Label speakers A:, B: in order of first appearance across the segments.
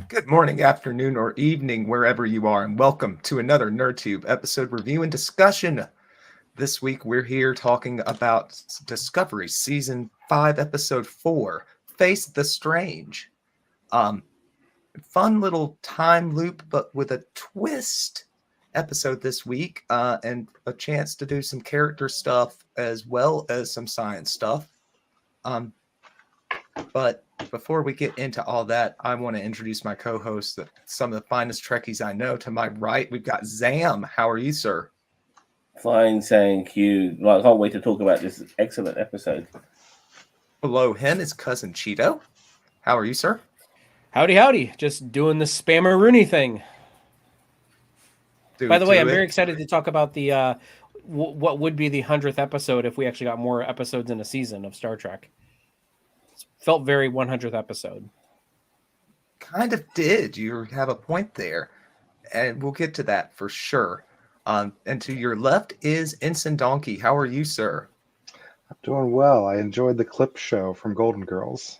A: Good morning, afternoon, or evening, wherever you are, and welcome to another NerdTube episode review and discussion. This week, we're here talking about Discovery Season 5, Episode 4, Face the Strange. Um, Fun little time loop, but with a twist episode this week, and a chance to do some character stuff as well as some science stuff. Um, But before we get into all that, I want to introduce my co-hosts, some of the finest Trekkies I know. To my right, we've got Zam. How are you, sir?
B: Fine, thank you. Well, I can't wait to talk about this excellent episode.
A: Below him is cousin Cheeto. How are you, sir?
C: Howdy, howdy. Just doing the spammer Rooney thing.
A: Do
C: By
A: it
C: the way,
A: to
C: I'm very
A: it.
C: excited to talk about the what would be the 100th episode if we actually got more episodes in a season of Star Trek. It felt very 100th episode.
A: Kind of did. You have a point there, and we'll get to that for sure. And to your left is Ensign Donkey. How are you, sir?
D: I'm doing well. I enjoyed the clip show from Golden Girls.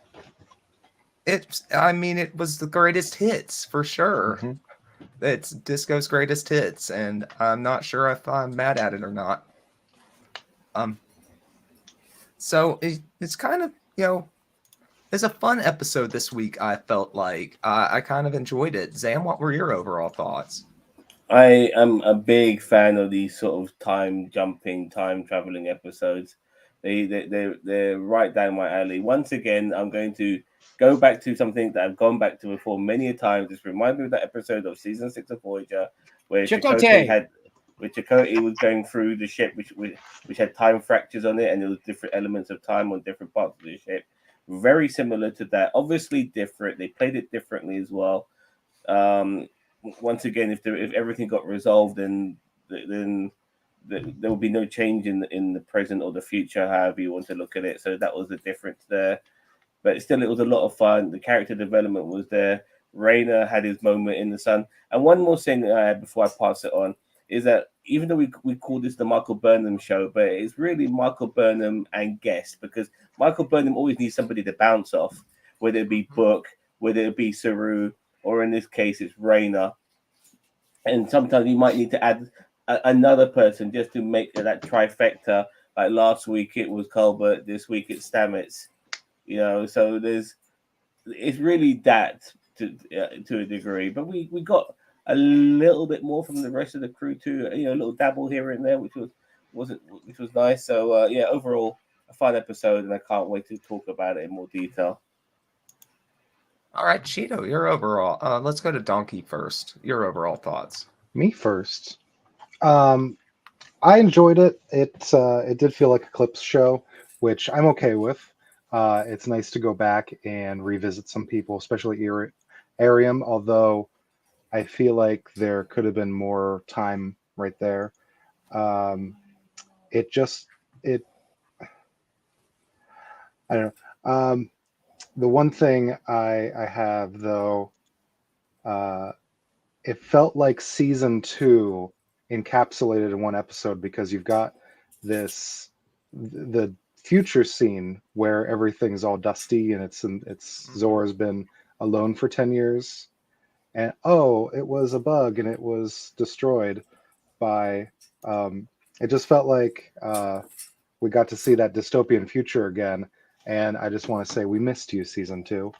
A: It was the greatest hits for sure.
D: Mm-hmm.
A: It's Disco's greatest hits, and I'm not sure if I'm mad at it or not. So it's kind of, it's a fun episode this week. I felt like I kind of enjoyed it. Zam, what were your overall thoughts?
B: I am a big fan of these sort of time jumping, time traveling episodes. They're right down my alley. Once again, I'm going to go back to something that I've gone back to before many a times. Just remind me of that episode of season 6 of Voyager where
C: Chakotay
B: Chakotay was going through the ship, which had time fractures on it, and there was different elements of time on different parts of the ship. Very similar to that, obviously different. They played it differently as well. Once again, if everything got resolved, then there will be no change in the present or the future, however you want to look at it. So that was the difference there. But still, it was a lot of fun. The character development was there. Rayner had his moment in the sun. And one more thing before I pass it on is that even though we call this the Michael Burnham show, but it's really Michael Burnham and guest, because Michael Burnham always needs somebody to bounce off, whether it be Book, whether it be Saru, or in this case, it's Rayner. And sometimes you might need to add another person just to make that trifecta. Like last week it was Colbert, this week it's Stamets. So it's really that to a degree, but we got a little bit more from the rest of the crew too. A little dabble here and there, which was nice. So overall a fun episode, and I can't wait to talk about it in more detail.
A: All right, Cheeto, your overall. Let's go to Donkey first. Your overall thoughts.
D: Me first. I enjoyed it. It did feel like a clips show, which I'm okay with. It's nice to go back and revisit some people, especially Arium, although I feel like there could have been more time right there. It just it I don't know. The one thing I have though, uh, it felt like season two encapsulated in one episode because you've got the future scene where everything's all dusty and it's Zora's been alone for 10 years, and oh, it was a bug and it was destroyed by it just felt like we got to see that dystopian future again, and I just want to say we missed you, season two.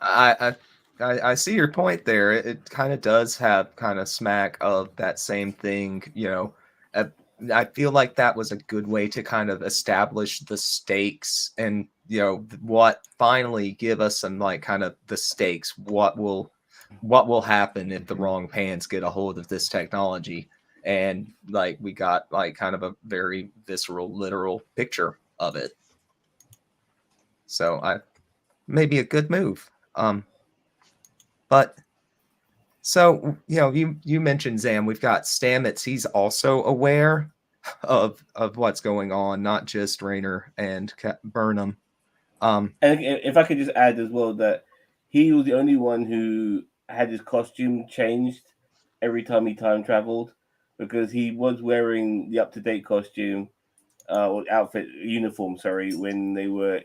A: I see your point there. It kind of does have kind of smack of that same thing. Uh, I feel like that was a good way to kind of establish the stakes and what finally give us some like kind of the stakes. What will happen if the wrong hands get a hold of this technology? And like we got like kind of a very visceral, literal picture of it. So maybe a good move. But so you mentioned Zam. We've got Stamets. He's also aware of what's going on, not just Rayner and Burnham.
B: And if I could just add as well that he was the only one who had his costume changed every time he time traveled, because he was wearing the up-to-date costume or outfit uniform, sorry, when they were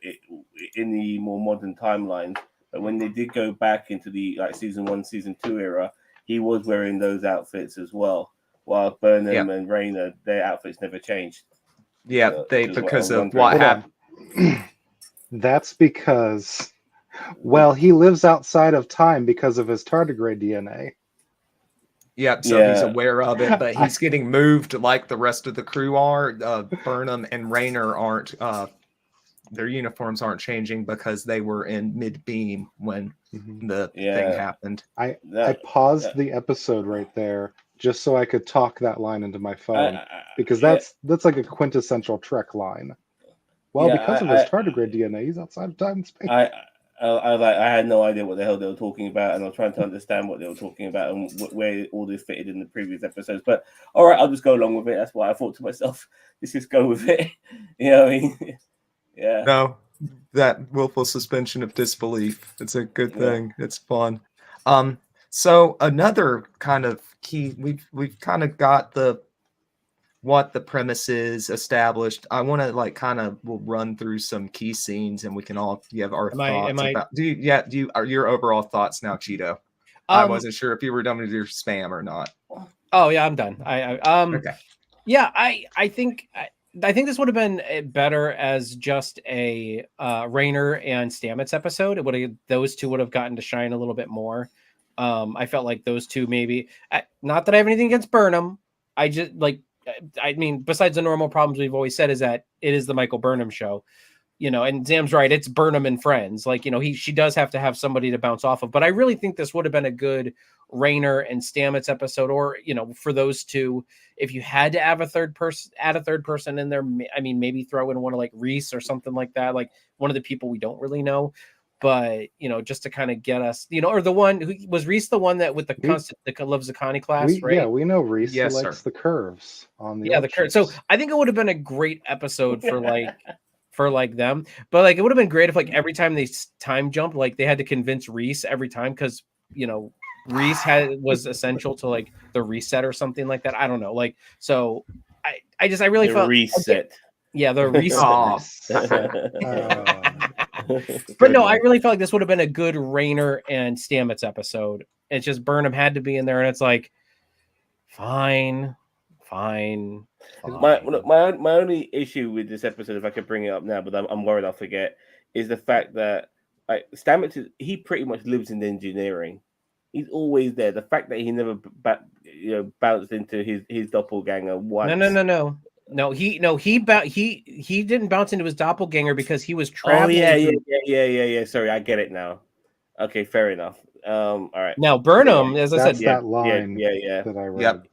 B: in the more modern timelines. But when they did go back into the like season 1, season 2 era, he was wearing those outfits as well. While Burnham and Raina, their outfits never changed.
A: Yeah, because of
B: wondering.
A: what happened.
D: That's because, well, he lives outside of time because of his tardigrade DNA.
A: Yeah, so he's aware of it, but he's getting moved like the rest of the crew are. Burnham and Raynor aren't. Their uniforms aren't changing because they were in mid-beam when the thing happened.
D: I paused the episode right there just so I could talk that line into my phone because that's like a quintessential Trek line. Well, because of his tardigrade DNA, he's outside of time and space.
B: I had no idea what the hell they were talking about, and I was trying to understand what they were talking about and where all this fitted in the previous episodes. But all right, I'll just go along with it. That's why I thought to myself, let's just go with it. You know what I mean? Yeah.
A: No, that willful suspension of disbelief. It's a good thing. It's fun. So another kind of key, we've kind of got what the premise is established. I want to we'll run through some key scenes and we can all give our thoughts about. Are your overall thoughts now, Cheeto? I wasn't sure if you were done with your spam or not.
C: Oh yeah, I'm done.
A: Okay.
C: Yeah, I think this would have been better as just a Raynor and Stamets episode. Those two would have gotten to shine a little bit more. I felt like those two maybe. Not that I have anything against Burnham. I mean, besides the normal problems we've always said is that it is the Michael Burnham show, and Zam's right. It's Burnham and friends. She does have to have somebody to bounce off of. But I really think this would have been a good Raynor and Stamets episode, or, for those two, if you had to have add a third person in there, I mean, maybe throw in one of like Reese or something like that, like one of the people we don't really know. But, just to kind of get us, or the one who was Reese, the one that with the constant that loves the Connie class, right?
D: Yeah, we know Reese likes the curves on the
C: the curves. So I think it would have been a great episode for them. But it would have been great if every time they time jump, they had to convince Reese every time because Reese was essential to the reset or something like that. I don't know. So I really felt
B: reset.
C: The reset. But no, I really felt like this would have been a good Raynor and Stamets episode. It's just Burnham had to be in there, and it's fine.
B: My only issue with this episode, if I could bring it up now, but I'm worried I'll forget, is the fact that Stamets he pretty much lives in engineering. He's always there. The fact that he never bounced into his doppelganger once.
C: No, he didn't bounce into his doppelganger because he was traveling.
B: Yeah. Sorry, I get it now. Okay, fair enough. All right.
C: Now Burnham, as I said,
D: that line that I read.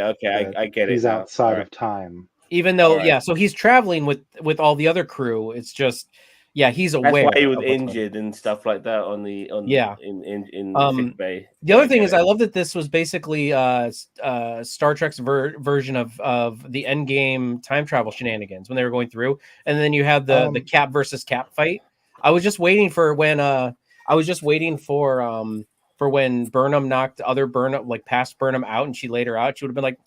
B: Okay, I get it.
D: He's outside of time.
C: Even though, so he's traveling with all the other crew. It's just, he's aware.
B: That's why he was injured and stuff like that in sick bay.
C: The other thing is, I love that this was basically Star Trek's version of the Endgame time travel shenanigans when they were going through, and then you have the Cap versus Cap fight. I was just waiting for when when Burnham knocked other Burnham past Burnham out, and she laid her out. She would have been like,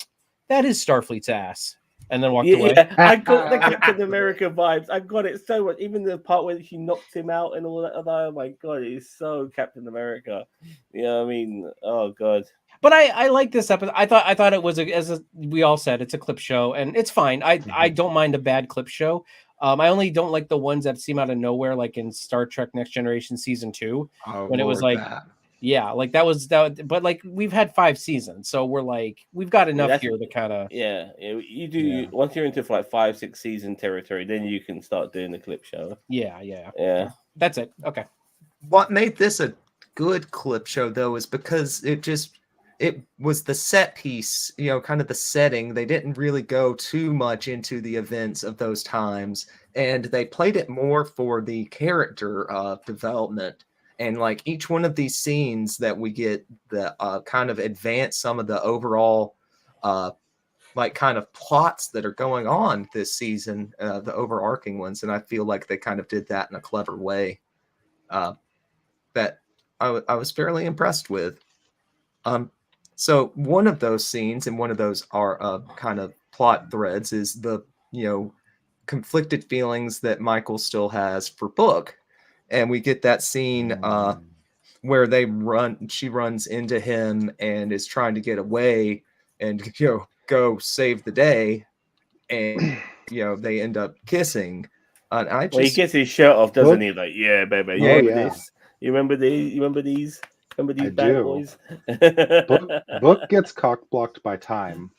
C: "That is Starfleet's ass." And then walked away.
B: Yeah, I got the Captain America vibes. I got it so much. Even the part where she knocked him out and all that. Oh my god, it is so Captain America. You know what I mean? Oh god.
C: But I like this episode. I thought it was as we all said, it's a clip show, and it's fine. I don't mind a bad clip show. I only don't like the ones that seem out of nowhere, like in Star Trek Next Generation season 2, when it was that. But we've had 5 seasons, so we've got enough here to kind of
B: you do. Yeah. Once you're into 5-6 season territory, then you can start doing the clip show.
C: Yeah. That's it. Okay.
A: What made this a good clip show though is because it was the set piece, kind of the setting. They didn't really go too much into the events of those times, and they played it more for the character development. And each one of these scenes that we get that kind of advance some of the overall kind of plots that are going on this season, the overarching ones. And I feel like they kind of did that in a clever way that I was fairly impressed with. So one of those scenes and one of those are kind of plot threads is the conflicted feelings that Michael still has for Book. and we get that scene where she runs into him and is trying to get away and go save the day, and they end up kissing. And
B: Well, he gets his shirt off, doesn't
D: Book-
B: he? Like, yeah, baby, you
A: Yeah.
B: remember
D: yeah.
B: this? You remember these? You remember these? Remember these
D: I
B: bad
D: do.
B: boys?
D: Book gets cock blocked by time.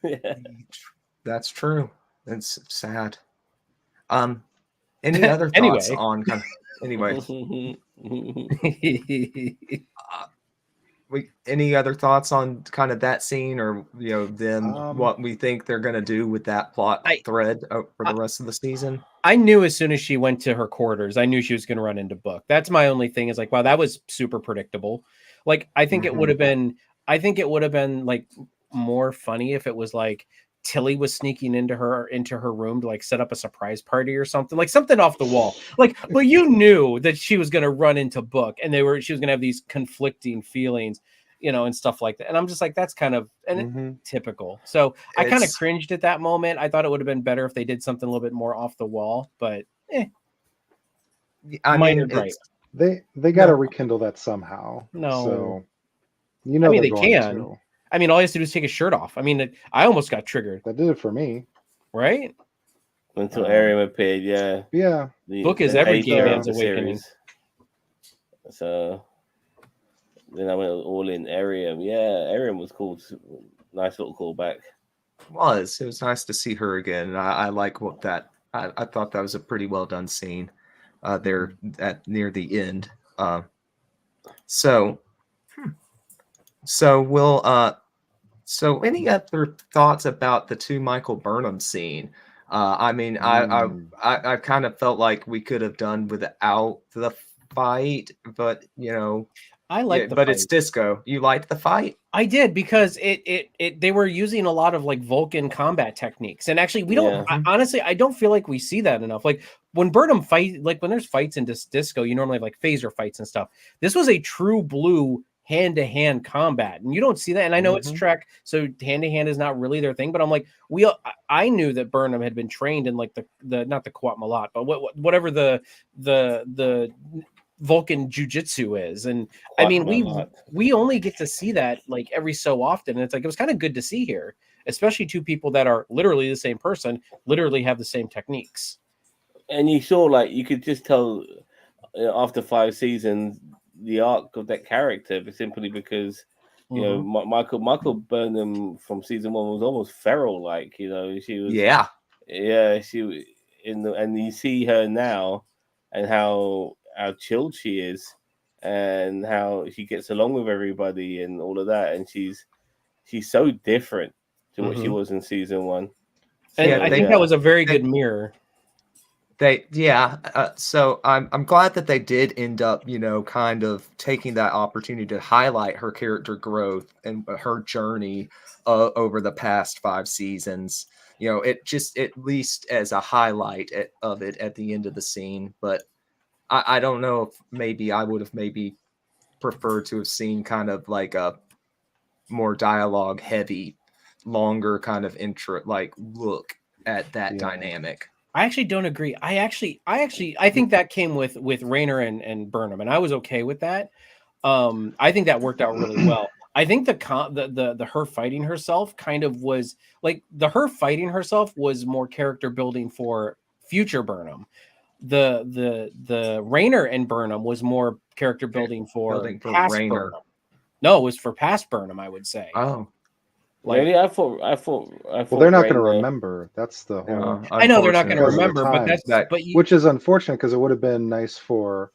B: Yeah.
A: That's true. It's sad. Any other thoughts
C: Anyway.
A: on kind of anyway? Any other thoughts on kind of that scene, or them what we think they're gonna do with that plot thread for the rest of the season?
C: I knew as soon as she went to her quarters, I knew she was going to run into Book. That's my only thing, is like, wow, that was super predictable. Like, I think it would have been like more funny if it was like Tilly was sneaking into her room to like set up a surprise party or something, like something off the wall. Like, but you knew that she was going to run into Book, and she was going to have these conflicting feelings, and stuff like that. And I'm just like, that's kind of typical. So I kind of cringed at that moment. I thought it would have been better if they did something a little bit more off the wall, but
A: I mean,
C: right.
D: They got to rekindle that somehow.
C: No.
D: So
C: I mean,
D: they're going
C: can.
D: to.
C: I mean, all he has to do is take his shirt off. I mean, I almost got triggered.
D: That did it for me.
C: Right?
B: Until Ariam appeared, yeah.
D: Yeah.
C: Book is every gay man's awakening.
B: So then I went all in Ariam. Yeah, Ariam was cool. Nice little callback.
A: It was nice to see her again. And I like what that. I thought that was a pretty well done scene there near the end. So we'll so any other thoughts about the 2 Michael Burnham scene? I mean, I kind of felt like we could have done without the fight, but
C: I like the
A: but
C: fight.
A: it's disco. You liked the fight?
C: I did, because they were using a lot of like Vulcan combat techniques, and actually we don't. Honestly, I don't feel like we see that enough. Like when Burnham fight, like when there's fights in disco, you normally have like phaser fights and stuff. This was a true blue hand-to-hand combat, and you don't see that. And I know it's Trek, so hand-to-hand is not really their thing, but I'm like, I knew that Burnham had been trained in like the not the Quat Malat, but whatever the Vulcan jujitsu is. And I mean, we only get to see that like every so often, and it's like, it was kind of good to see here, especially 2 people that are literally the same person, literally have the same techniques. And
B: you saw, like, you could just tell after 5 seasons the arc of that character, simply because Michael Burnham from season 1 was almost feral, like, she was she was and you see her now and how chilled she is and how she gets along with everybody and all of that, and she's so different to what she was in season 1.
C: And I think that was a very good mirror.
A: So I'm glad that they did end up, kind of taking that opportunity to highlight her character growth and her journey over the past 5 seasons. It just at least as a highlight of it at the end of the scene. But I don't know if maybe I would have maybe preferred to have seen kind of like a more dialogue heavy, longer kind of intro, like look at that dynamic.
C: I actually don't agree. I think that came with Rayner and Burnham, and I was okay with that. I think that worked out really well. I think the her fighting herself kind of was like her fighting herself was more character building for future Burnham. The Rayner and Burnham was more character building for past
A: Rayner.
C: Burnham. No, it was for past Burnham, I would say.
A: Oh.
B: Like, really? I thought.
D: Well, they're not going to remember. That's the whole.
C: I know they're not going to remember, but
D: which is unfortunate, because it would have been nice for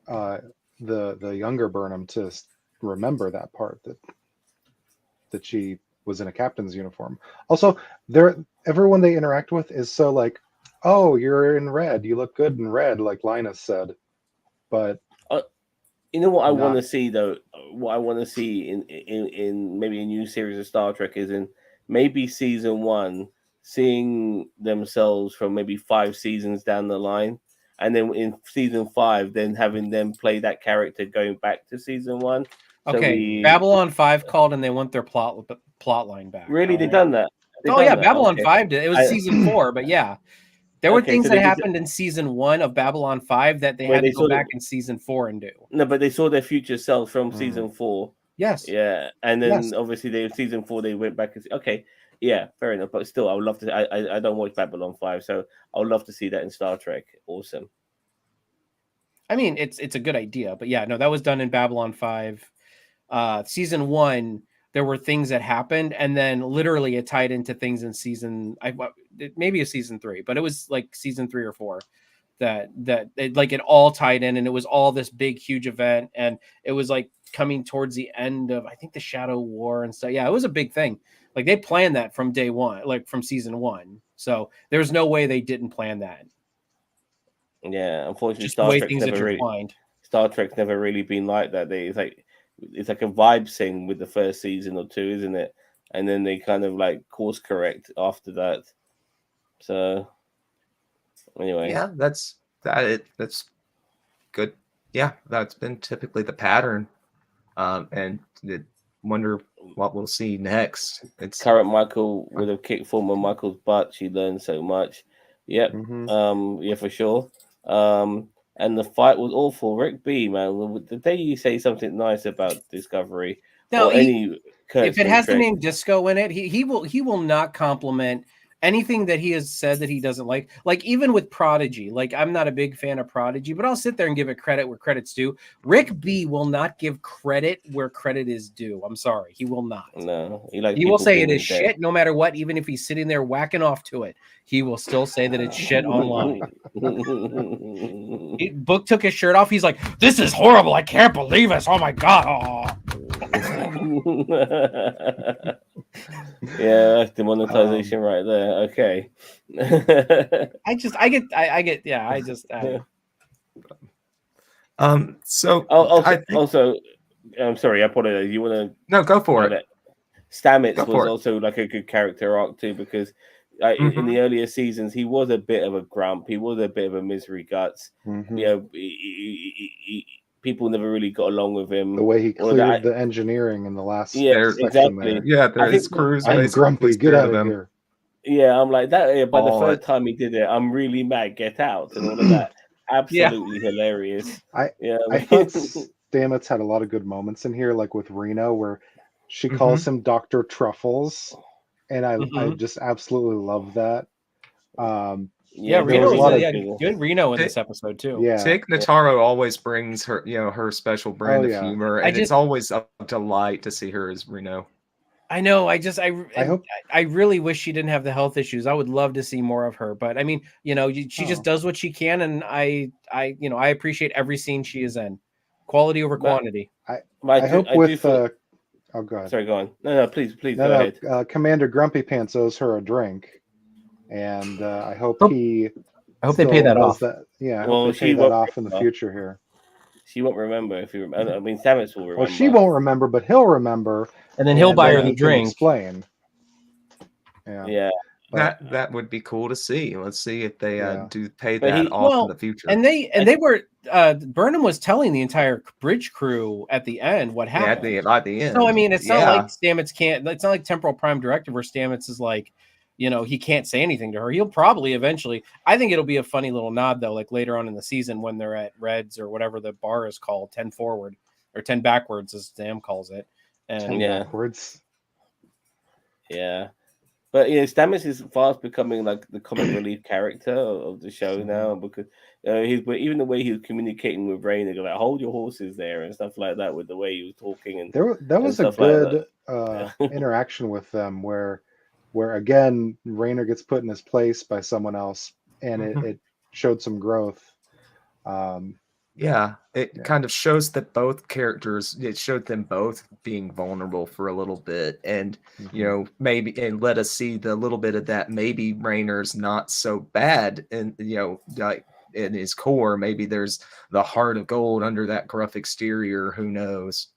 D: the younger Burnham to remember that part, that she was in a captain's uniform. Also, everyone they interact with is so like, oh, you're in red. You look good in red, like Linus said. But
B: you know what I want to see, though? What I want to see in maybe a new series of Star Trek is in maybe season 1, seeing themselves from maybe 5 seasons down the line, and then in season 5, then having them play that character going back to season 1.
C: Okay, Babylon 5 called and they want their plot line back.
B: Really, they've done that?
C: Babylon 5 did. It was season 4, but yeah. There were
B: Okay,
C: things
B: so
C: that
B: they did-
C: happened in season 1 of Babylon 5 that they
B: Where
C: had
B: they
C: to go
B: sort of-
C: back in season 4 and do.
B: No, but they saw their future selves from
D: Mm.
B: season 4.
C: Yes.
B: Yeah, and then
C: Yes.
B: obviously season 4 they went back and okay, yeah, fair enough. But still, I would love to. I don't watch Babylon 5, so I would love to see that in Star Trek. Awesome.
C: I mean, it's a good idea, but yeah, no, that was done in Babylon 5. Season 1, there were things that happened, and then literally it tied into things in maybe a season 3, but it was like season 3 or 4 that it all tied in, and it was all this big huge event, and it was like coming towards the end of I think the Shadow War and stuff. Yeah, it was a big thing. Like they planned that from day one, like from season 1. So there's no way they didn't plan that.
B: Yeah, unfortunately,
C: Just the way things
B: Star Trek's never really been like that. It's like a vibe thing with the first season or 2, isn't it? And then they kind of like course correct after that. So anyway,
A: Yeah, that's good. Yeah, that's been typically the pattern. And wonder what we'll see next. It's
B: current Michael would have kicked former Michael's butt. She learned so much. Yep.
D: Mhm.
B: Yeah, for sure. And the fight was awful. Rick B, man, the day you say something nice about Discovery
C: No,
B: or any
C: if it has the
B: Trek,
C: name Disco in it, he will not compliment anything that he has said that he doesn't like. Like even with Prodigy, like I'm not a big fan of Prodigy, but I'll sit there and give it credit where credit's due. Rick B will not give credit where credit is due. I'm sorry, he will not.
B: no,
C: He will say it is shit no matter what, even if he's sitting there whacking off to it. He will still say that it's shit online. Book took his shirt off. He's like, "This is horrible. I can't believe this. Oh my god!"
B: Yeah, that's demonetization right there. Okay.
A: So
B: Also, I'm sorry, I apologize. You want to?
A: No, go for it.
B: Stamets was also like a good character arc too, because in the
A: Mhm.
B: earlier seasons he was a bit of a grump. He was a bit of a misery guts.
D: Mhm.
B: You know, people never really got along with him.
D: The way he cleared the engineering in the last
B: exactly.
D: there.
A: Yeah, his crew's
D: I'm grumpy. Get out of here.
B: Yeah, I'm like that. By the third time he did it, I'm really mad. Get out and all of that. Absolutely hilarious.
D: I thought Stamets had a lot of good moments in here, like with Reno, where she calls him Dr. Truffles, and I just absolutely love that.
C: Reno was good Reno in this episode too.
D: Yeah,
A: Tig Notaro always brings her, her special brand of humor, and it's always a delight to see her as Reno.
C: I know. I really wish she didn't have the health issues. I would love to see more of her, but I mean, she just does what she can, and I appreciate every scene she is in. Quality over quantity.
D: I hope with oh, go ahead.
B: Sorry, go on. No, please go ahead.
D: Commander Grumpy Pants owes her a drink, and I hope
C: they pay that off.
D: Yeah, I hope they pay that off in the future here.
B: She won't remember if you remember. I mean, Stamets will remember.
D: Well, she won't remember, but he'll remember,
C: and then he'll buy her the drink.
D: Explain.
B: Yeah.
A: That would be cool to see. Let's see if they do pay that off in the future.
C: And they were Burnham was telling the entire bridge crew at the end what happened.
A: Yeah, at the end.
C: So I mean, it's not like Stamets can't. It's not like Temporal Prime Directive where Stamets is like, he can't say anything to her. He'll probably eventually. I think it'll be a funny little nod though, like later on in the season when they're at Reds or whatever the bar is called, 10 forward or 10 backwards as Sam calls it. And
D: 10 backwards.
B: Yeah. But Stamets is fast becoming like the comic relief character of the show now, because even the way he was communicating with Raina, like hold your horses there and stuff like that, with the way he was talking, and
D: that was a good interaction with them, where again Raina gets put in his place by someone else, and it showed some growth.
A: It kind of shows that both characters, it showed them both being vulnerable for a little bit, and maybe, and let us see the little bit of that. Maybe Rainer's not so bad, and like in his core, maybe there's the heart of gold under that gruff exterior. Who knows?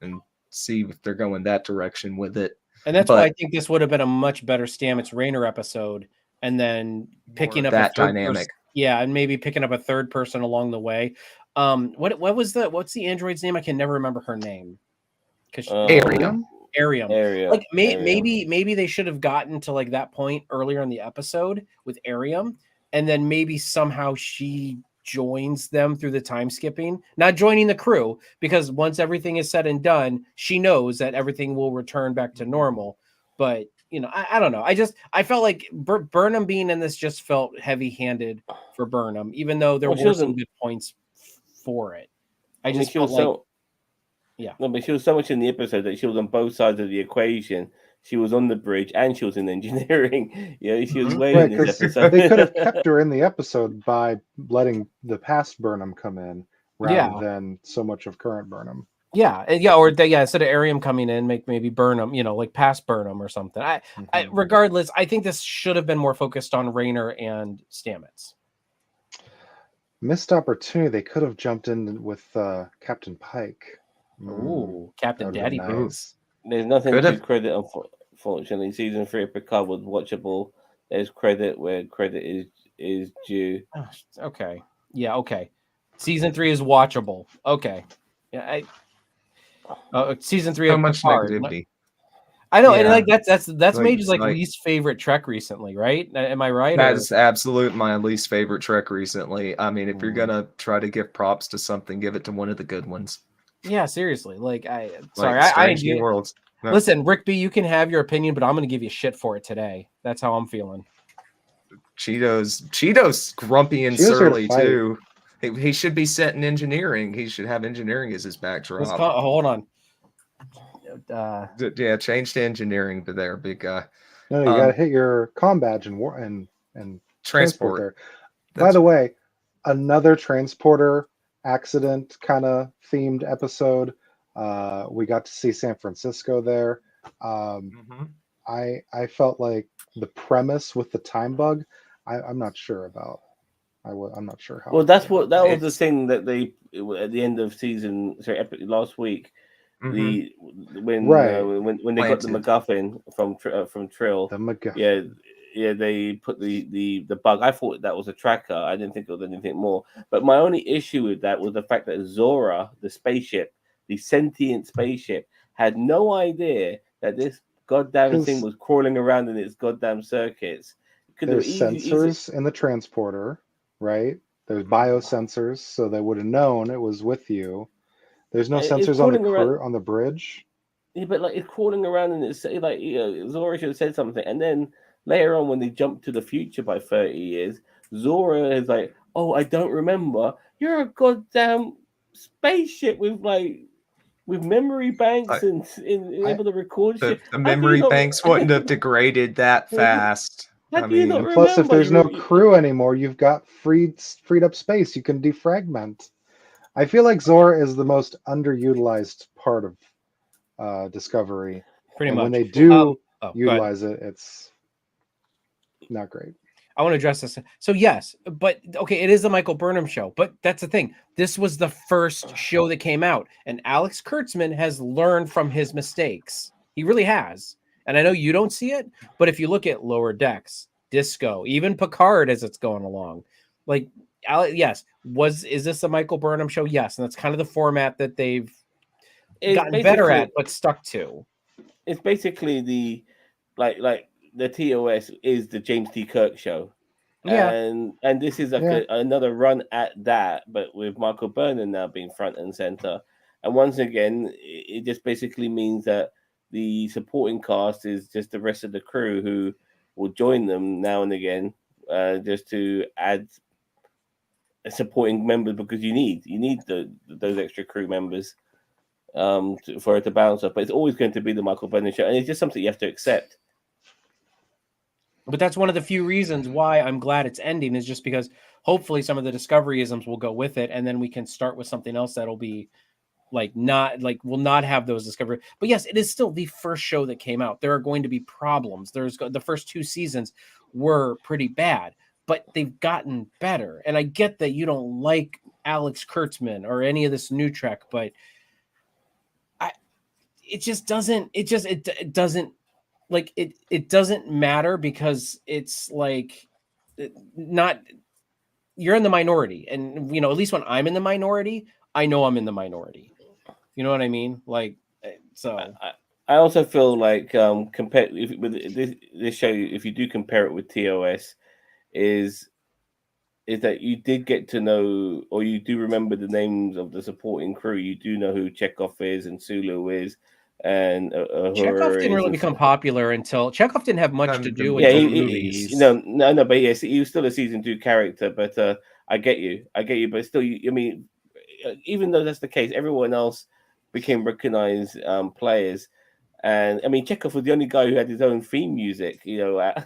A: And see if they're going that direction with it.
C: And that's why I think this would have been a much better Stamets Rainer episode, and then picking up
A: that dynamic.
C: And maybe picking up a third person along the way. What's the android's name? I can never remember her name.
A: Arium.
C: Like maybe they should have gotten to like that point earlier in the episode with Arium, and then maybe somehow she joins them through the time skipping, not joining the crew, because once everything is said and done, she knows that everything will return back to normal. But I don't know. I felt like Burnham being in this just felt heavy-handed for Burnham, even though there were some good points for it. I just felt like, yeah.
B: No, but she was so much in the episode that she was on both sides of the equation. She was on the bridge and she was in engineering. She was way in this episode.
D: They could have kept her in the episode by letting the past Burnham come in rather than so much of current Burnham.
C: Yeah, or instead of Arium coming in, make maybe Burnham, like past Burnham or something. Regardless, I think this should have been more focused on Rayner and Stamets.
D: Missed opportunity. They could have jumped in with Captain Pike.
C: Ooh, Captain Daddy.
D: Nice.
B: There's nothing to credit, unfortunately. Season 3 of Picard was watchable. There's credit where credit is due.
C: Okay. Yeah, okay. Season 3 is watchable. Okay. Yeah, season 3 of Picard.
A: Negativity.
C: I know, and like that's Mage's least favorite Trek recently, right? Am I right?
A: That is absolutely my least favorite Trek recently. I mean, if you're gonna try to give props to something, give it to one of the good ones.
C: Yeah, seriously.
A: Strange New Worlds.
C: No. Listen, Rick B, you can have your opinion, but I'm gonna give you shit for it today. That's how I'm feeling.
A: Cheeto's grumpy and surly too. He should be set in engineering. He should have engineering as his backdrop.
C: Hold on.
A: Change to engineering to there, big guy.
D: No, you gotta hit your comm badge and transport there. By the way, another transporter accident kind of themed episode. We got to see San Francisco there. I felt like the premise with the time bug, I'm not sure about. I'm not sure how.
B: Well, that was the thing that they at the end of last week. When they got the MacGuffin from Trill, they put the bug. I thought that was a tracker. I didn't think it was anything more. But my only issue with that was the fact that Zora, the spaceship, the sentient spaceship, had no idea that this goddamn thing was crawling around in its goddamn circuits.
D: There's sensors in the transporter, right? There's biosensors, so they would have known it was with you. There's no sensors on the bridge.
B: Yeah, but it's crawling around and it's Zora should have said something. And then later on, when they jump to the future by 30 years, Zora is like, "Oh, I don't remember. You're a goddamn spaceship with memory banks and able to record shit."
A: The memory banks wouldn't have degraded that fast.
D: Plus, if there's no crew anymore, you've got freed up space. You can defragment. I feel like Zora is the most underutilized part of Discovery.
C: Pretty much.
D: When they do utilize it, it's not great.
C: I want to address this. So yes, but okay, it is the Michael Burnham show, but that's the thing. This was the first show that came out, and Alex Kurtzman has learned from his mistakes. He really has. And I know you don't see it, but if you look at Lower Decks, Disco, even Picard as it's going along, is this a Michael Burnham show? Yes, and that's kind of the format that they've gotten better at, but stuck to.
B: It's basically the TOS is the James T. Kirk show, and this is another run at that, but with Michael Burnham now being front and center. And once again, it just basically means that the supporting cast is just the rest of the crew who will join them now and again, just to add supporting members, because you need those extra crew members for it to balance up. But it's always going to be the Michael Burnham show, and it's just something you have to accept.
C: But that's one of the few reasons why I'm glad it's ending, is just because hopefully some of the Discoveryisms will go with it, and then we can start with something else that'll be will not have those Discovery. But yes, it is still the first show that came out. There are going to be problems. The first 2 seasons were pretty bad, but they've gotten better. And I get that you don't like Alex Kurtzman or any of this new Trek, but it doesn't matter, because it's not, you're in the minority. And, at least when I'm in the minority, I know I'm in the minority. You know what I mean? So
B: I also feel like compared with this show, if you do compare it with TOS, is is that you did get to know, or you do remember the names of the supporting crew. You do know who Chekhov is and Sulu is, and
C: Chekhov
B: Uhura
C: didn't
B: is.
C: really become popular until Chekhov didn't have much to do
B: Yeah,
C: until the
B: he,
C: movies.
B: no, but yes, he was still a season 2 character. But I get you, but still, I mean, even though that's the case, everyone else became recognized players. And I mean, Chekhov was the only guy who had his own theme music. In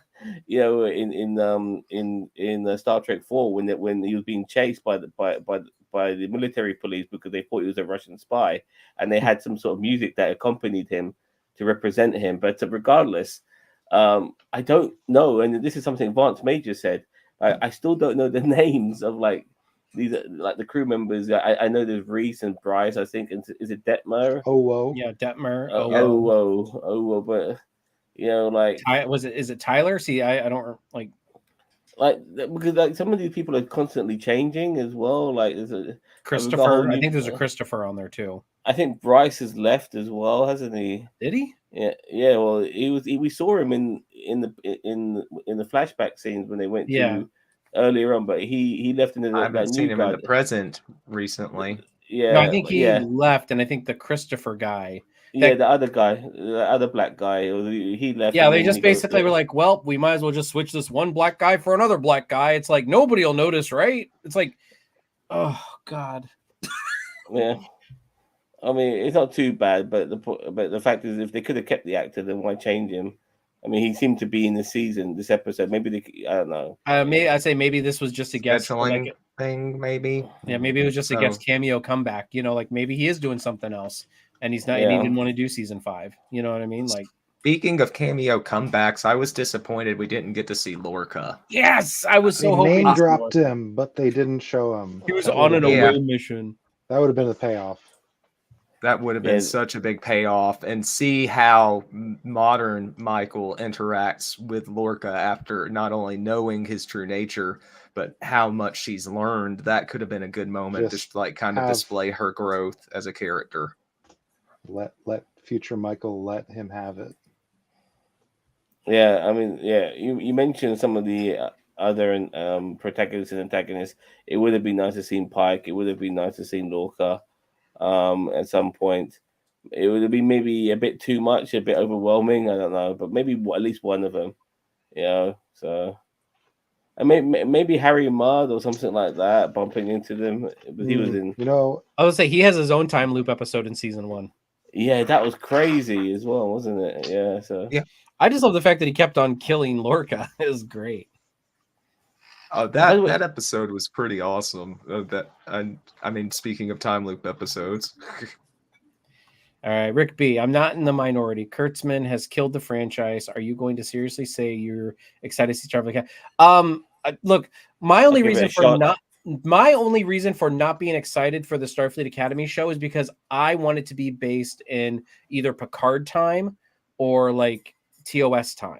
B: Star Trek 4 when he was being chased by the military police because they thought he was a Russian spy, and they had some sort of music that accompanied him to represent him. But regardless, I don't know, and this is something Vance Major said. I still don't know the names of these like the crew members. I know there's Reese and Bryce. I think is it Detmer?
D: Oh, whoa.
C: Yeah, Detmer.
B: Whoa, but
C: Is it Tyler? See, I don't like
B: because like some of these people are constantly changing as well. Like we've got a whole
C: Christopher. I
B: new.
C: think there's a Christopher on there too.
B: I think Bryce has left as well, hasn't he?
C: Did he?
B: Yeah. Well, we saw him in the flashback scenes when they went
C: Yeah.
B: to earlier on, but he left in
A: I haven't
B: that
A: seen
B: new
A: him in
B: guy.
A: the present recently.
B: Yeah,
C: No, I think
B: but
C: he left, and I think the Christopher guy.
B: the other guy, the other black guy, he left.
C: Yeah,
B: and
C: they
B: then
C: just
B: we got-
C: basically were like, well, we might as well just switch this one black guy for another black guy. It's like nobody will notice, right? It's like, oh God.
B: yeah. I mean, it's not too bad, but the fact is, if they could have kept the actor, then why change him? I mean, he seemed to be in this episode. Maybe I don't know.
C: I'd say maybe this was just a guest
A: Scheduling thing, maybe.
C: Yeah, maybe it was just a
A: So-
C: guest cameo comeback. Like maybe he is doing something else, and he's not.
B: Yeah.
C: And he didn't want to do season 5. You know what I mean? Like,
A: Speaking of cameo comebacks, I was disappointed we didn't get to see Lorca.
C: yes, I was
D: They
C: so hoping
D: name
C: to see
D: dropped
C: more.
D: him, but they didn't show him.
C: He was
D: That
C: on
D: would've
C: an
D: been-
C: away mission.
D: That would have been the payoff.
A: That would have been
B: Yeah.
A: such a big payoff, and see how modern Michael interacts with Lorca after not only knowing his true nature, but how much she's learned. That could have been a good moment
D: Just
A: to like kind of
D: have-
A: display her growth as a character.
D: Let future Michael let him have it.
B: Yeah, I mean, yeah, you mentioned some of the other protagonists and antagonists. It would have been nice to see Pike. It would have been nice to see Lorca. At some point, it would have been maybe a bit too much, a bit overwhelming. I don't know, but maybe at least one of them. So. And maybe Harry Mudd or something like that bumping into them. But he was in.
D: You know,
C: I would say he has his own time loop episode in season 1.
B: Yeah, that was crazy as well, wasn't it? Yeah. So.
A: Yeah.
C: I just love the fact that he kept on killing Lorca. It was great.
A: Oh,
B: By the way-
A: that episode was pretty awesome. I mean, speaking of time loop episodes,
C: All right, Rick B. I'm not in the minority. Kurtzman has killed the franchise. Are you going to seriously say you're excited to see Traveling Cat? Look, my only
B: give it
C: reason
B: a
C: for
B: shot.
C: not being excited for the Starfleet Academy show is because I want it to be based in either Picard time or like TOS time.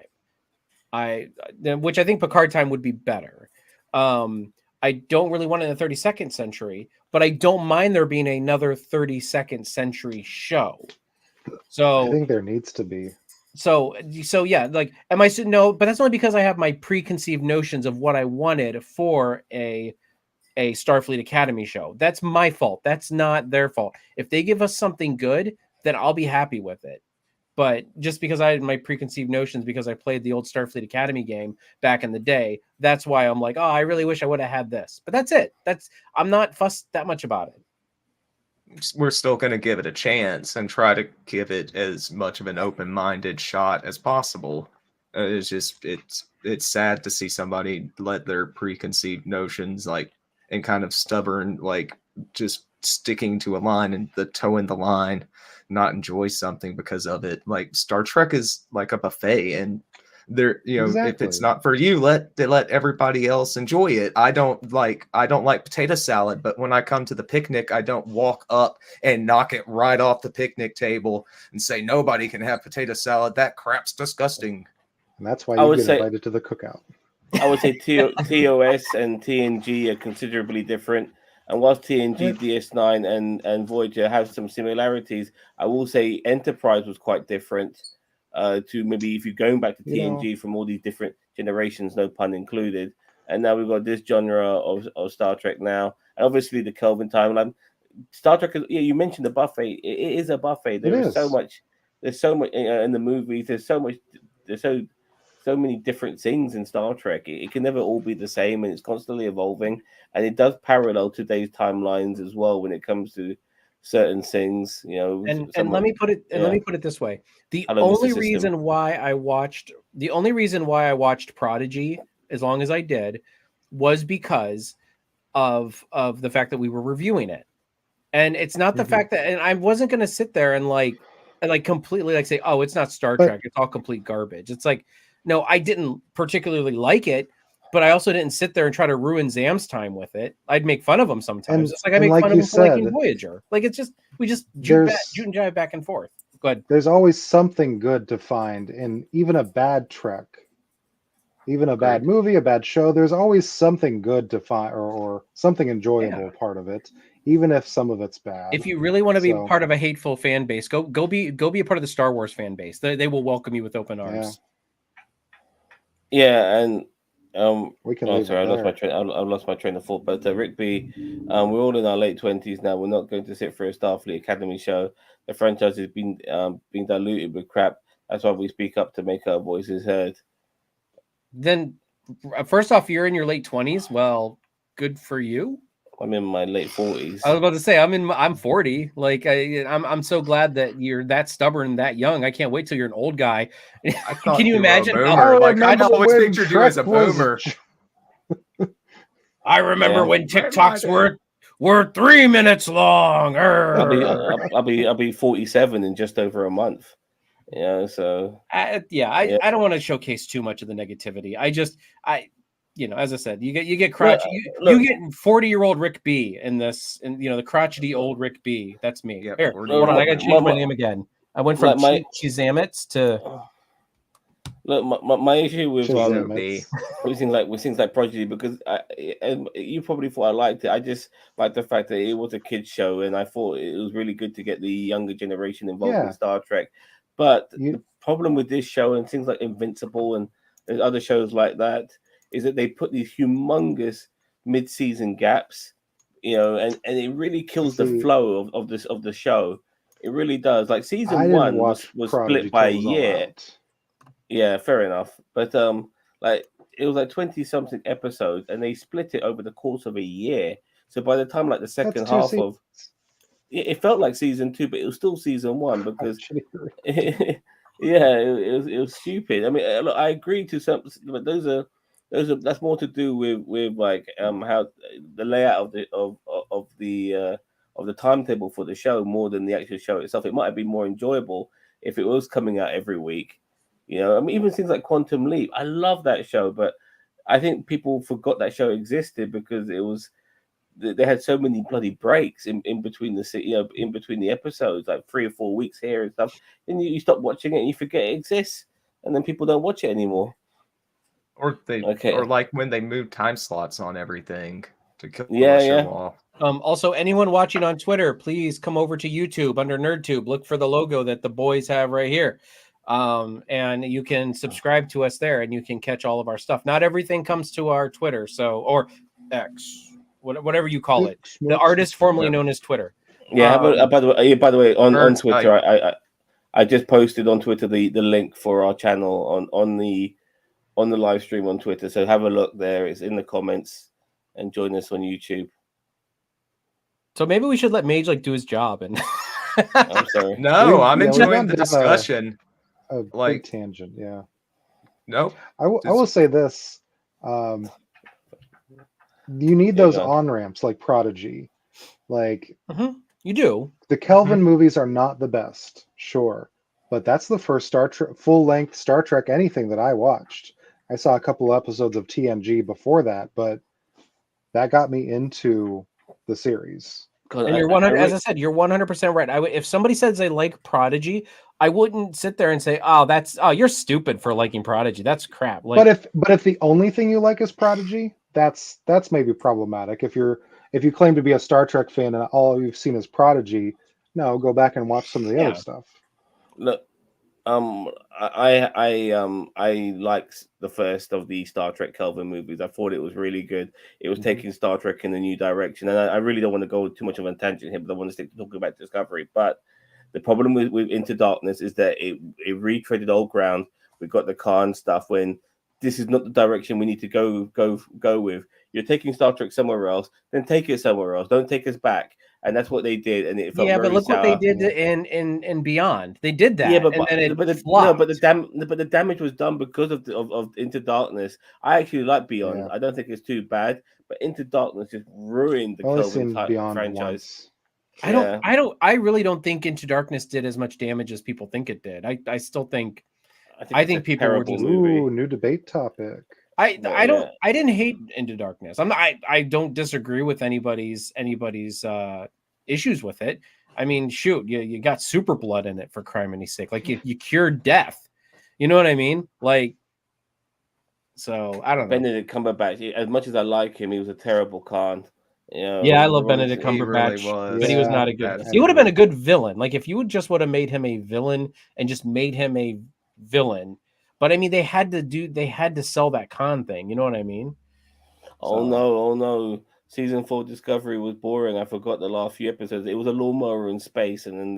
C: Which I think Picard time would be better. I don't really want it in the 32nd century, but I don't mind there being another 32nd century show. So
D: I think there needs to be.
C: So yeah, like, am I no? But that's only because I have my preconceived notions of what I wanted for a Starfleet Academy show. That's my fault. That's not their fault. If they give us something good, then I'll be happy with it. But just because I had my preconceived notions because I played the old Starfleet Academy game back in the day, that's why I'm like, oh, I really wish I would have had this. But that's it. I'm not fussed that much about it.
A: we're still going to give it a chance and try to give it as much of an open-minded shot as possible. It's sad to see somebody let their preconceived notions and kind of stubborn, just sticking to a line and toeing the line, not enjoy something because of it. Like Star Trek is like a buffet, and there, if
D: Exactly.
A: it's not for you, let everybody else enjoy it. I don't like potato salad, but when I come to the picnic, I don't walk up and knock it right off the picnic table and say nobody can have potato salad. That crap's disgusting.
D: And that's why
B: I
D: you
B: would
D: get
B: say-
D: invited to the cookout.
B: I would say TOS and TNG are considerably different. And whilst TNG, DS9, and Voyager have some similarities, I will say Enterprise was quite different. To maybe if you're going back to TNG from all these different generations, no pun included, and now we've got this genre of Star Trek now, and obviously the Kelvin timeline. Star Trek, you mentioned the buffet. It is a buffet. There is so much. There's so much in the movies. There's so much. There's so many different things in Star Trek. It can never all be the same, and it's constantly evolving. And it does parallel today's timelines as well when it comes to certain things.
C: And let me put it this way: the
B: Hello,
C: only
B: Mr. System.
C: reason why I watched Prodigy as long as I did was because of the fact that we were reviewing it. And it's not the fact that, and I wasn't going to sit there and completely say, oh, it's not Star Trek. It's all complete garbage. It's like, no, I didn't particularly like it, but I also didn't sit there and try to ruin Zam's time with it. I'd make fun of him sometimes. It's like I make fun of him for liking Voyager. Like we just shoot and jive back and forth. Go ahead.
D: There's always something good to find in even a bad Trek. Even a bad movie, a bad show, there's always something good to find or something enjoyable part of it, even if some of it's bad.
C: If you really want to be part of a hateful fan base, go be a part of the Star Wars fan base. They will welcome you with open arms.
B: Yeah, and
D: we can
B: I lost my train of thought. But Rick B, we're all in our late 20s now. We're not going to sit for a Starfleet Academy show. The franchise has been diluted with crap. That's why we speak up to make our voices heard.
C: Then, first off, you're in your late 20s. Well, good for you.
B: I'm in my late 40s.
C: I was about to say I'm 40. Like I'm so glad that you're that stubborn, that young. I can't wait till you're an old guy. Can you imagine?
A: I always pictured you as a boomer.
C: I remember when TikToks were 3 minutes long.
B: I'll be 47 in just over a month. So
C: I don't want to showcase too much of the negativity. As I said, you get crotch. You get 40-year-old Rick B in this, and the crotchety old Rick B. That's me.
A: Yep,
C: Here, hold on, I got to change my name again. I went from Chizamitz to.
B: Look, my issue with things like Prodigy, because you probably thought I liked it. I just like the fact that it was a kids show, and I thought it was really good to get the younger generation involved in Star Trek. But the problem with this show and things like Invincible and there's other shows like that is that they put these humongous mid-season gaps, and it really kills the flow of the show. It really does. Like season 1 was split by a year. Yeah, fair enough. But it was like 20-something episodes, and they split it over the course of a year. So by the time the second half of it felt like season 2, but it was still season 1 because it was stupid. I mean, look, I agree to some, but that's more to do with how the layout of the timetable for the show more than the actual show itself. It might have been more enjoyable if it was coming out every week. I mean, even things like Quantum Leap. I love that show, but I think people forgot that show existed because they had so many bloody breaks in between in between the episodes, like 3 or 4 weeks here and stuff. And you stop watching it and you forget it exists, and then people don't watch it anymore.
A: Or like when they move time slots on everything to kill the show off.
C: Also, anyone watching on Twitter, please come over to YouTube under NerdTube. Look for the logo that the boys have right here. And you can subscribe to us there, and you can catch all of our stuff. Not everything comes to our Twitter, or X. Whatever you call it, the artist formerly known as Twitter.
B: Yeah. By the way, on Twitter, I just posted on Twitter the link for our channel on the live stream on Twitter. So have a look there. It's in the comments, and join us on YouTube.
C: So maybe we should let Mage do his job. And
B: I'm sorry.
A: No, I'm enjoying the discussion.
D: A big tangent. Yeah.
A: No.
D: I will say this. You need those on-ramps like Prodigy.
C: You do.
D: The Kelvin movies are not the best, sure. But that's the first full-length Star Trek anything that I watched. I saw a couple episodes of TNG before that, but that got me into the series.
C: And you're 100. As I said, you're 100% right. If somebody says they like Prodigy, I wouldn't sit there and say, "Oh, you're stupid for liking Prodigy. That's crap."
D: But if the only thing you like is Prodigy, that's maybe problematic. If you claim to be a Star Trek fan and all you've seen is Prodigy, no, go back and watch some of the other stuff.
B: Look, I liked the first of the Star Trek Kelvin movies. I thought it was really good. It was taking Star Trek in a new direction, and I really don't want to go too much of a tangent here, but I want to stick to talking about Discovery. But the problem with Into Darkness is that it retreaded old ground. We got the Khan stuff when this is not the direction we need to go with. You're taking Star Trek somewhere else, then take it somewhere else. Don't take us back. And that's what they did, and it felt
C: Yeah, but
B: very
C: look what they
B: sour.
C: did in Beyond. They did that,
B: Yeah,
C: and then it
B: no,
C: flopped.
B: but the damage was done because of Into Darkness. I actually like Beyond.
D: Yeah.
B: I don't think it's too bad, but Into Darkness just ruined the
D: I've only
B: Kelvin
D: seen Beyond
B: franchise.
D: once.
C: I really don't think Into Darkness did as much damage as people think it did. I still think
B: I think it's a
C: people were
B: terrible
C: just
B: movie.
D: Ooh, new debate topic.
C: I don't
B: Yeah.
C: I didn't hate Into Darkness. I don't disagree with anybody's issues with it. I mean, shoot, you got super blood in it for criminy sake. Like you cured death. You know what I mean? Like, so I don't know.
B: Benedict Cumberbatch, as much as I like him, he was a terrible Khan. You know,
C: Yeah, I
B: the
C: love
B: wrong
C: Benedict
B: thing.
A: He really
C: Cumberbatch,
A: was.
C: but he was
D: Yeah,
C: not a good.
A: That's
C: He would have been a
A: true.
C: good villain. Like if you would have made him a villain and just made him a villain. But I mean, they had to sell that con thing. You know what I mean?
B: Oh
C: So
B: no, oh no. Season 4 Discovery was boring. I forgot the last few episodes. It was a lawnmower in space, and then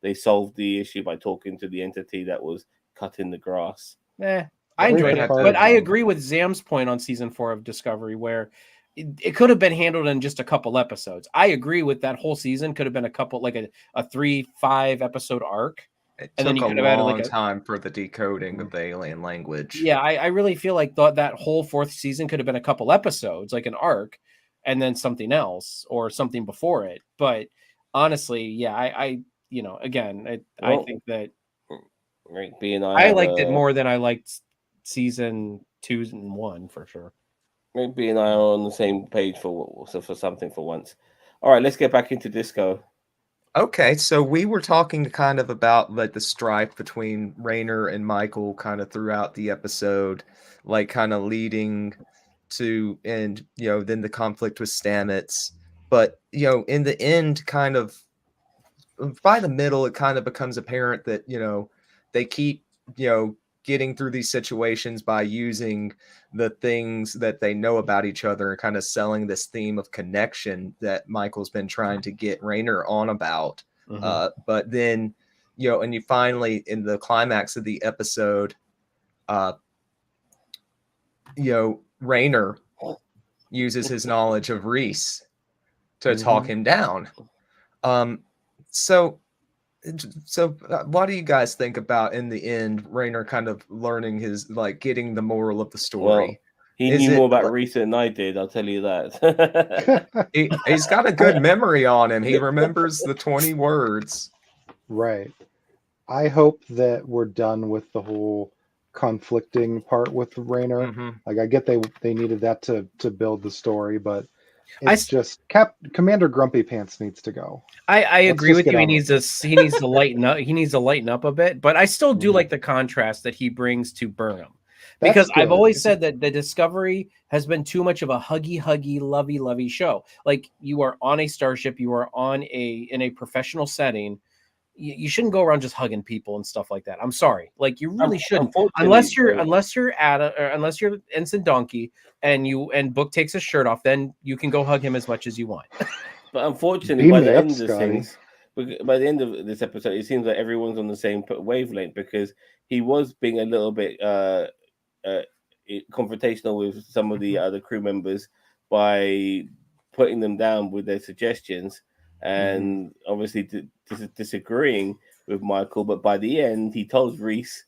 B: they solved the issue by talking to the entity that was cutting the grass.
C: I
A: Yeah,
C: enjoyed
A: they
C: it,
A: had
C: but
A: to-
C: I agree with Zam's point on season 4 of Discovery, where it could have been handled in just a couple episodes. I agree with that whole season could have been a couple, like a 3-5 episode arc,
A: It
C: and then
A: took
C: you
A: a
C: could have added like
A: long
C: a
A: time for the decoding of the alien language.
C: yeah. I really feel like that whole 4th season could have been a couple episodes, like an arc, and then something else or something before it. But honestly, yeah, I again, I
B: Well,
C: think that
B: Rick B and I
C: I
B: have
C: liked it
B: a
C: more than I liked season 2 and 1 for sure.
B: Rick B and I are on the same page for something for once. All right, let's get back into disco.
A: Okay, so we were talking kind of about like the strife between Raynor and Michael kind of throughout the episode, like kind of leading to and then the conflict with Stamets. But in the end, kind of by the middle, it kind of becomes apparent that they keep getting through these situations by using the things that they know about each other and kind of selling this theme of connection that Michael's been trying to get Raynor on about. But then and you finally in the climax of the episode, Raynor uses his knowledge of Reese to talk him down. So what do you guys think about in the end Raynor kind of learning his getting the moral of the story?
B: Well, he
A: Is
B: knew
A: it
B: more about Reese than I did, I'll tell you that.
A: he's got a good memory on him. He remembers the 20 words.
D: Right. I hope that we're done with the whole conflicting part with Raynor.
A: Mhm.
D: Like I get they needed that to build the story, but
C: I
D: it's just Commander Grumpy Pants needs to go.
C: I
D: Let's
C: agree
D: just
C: with
D: get
C: you. He
D: on
C: needs
D: with
C: to he needs to lighten up. He needs to lighten up a bit, but I still do
D: Mhm.
C: like the contrast that he brings to Burnham.
D: That's
C: Because I've
D: good.
C: always said that the Discovery has been too much of a huggy, lovey show. Like you are on a starship, you are in a professional setting. You shouldn't go around just hugging people and stuff like that. I'm sorry, like you really shouldn't, unless you're unless you're Ensign Donkey and Book takes his shirt off, then you can go hug him as much as you want.
B: But unfortunately,
D: Beam
B: by
D: me
B: the
D: up,
B: end of
D: Scotty.
B: things, by the end of this episode, it seems like everyone's on the same wavelength because he was being a little bit confrontational with some of the other crew members by putting them down with their suggestions and obviously disagreeing with Michael. But by the end, he told Reese,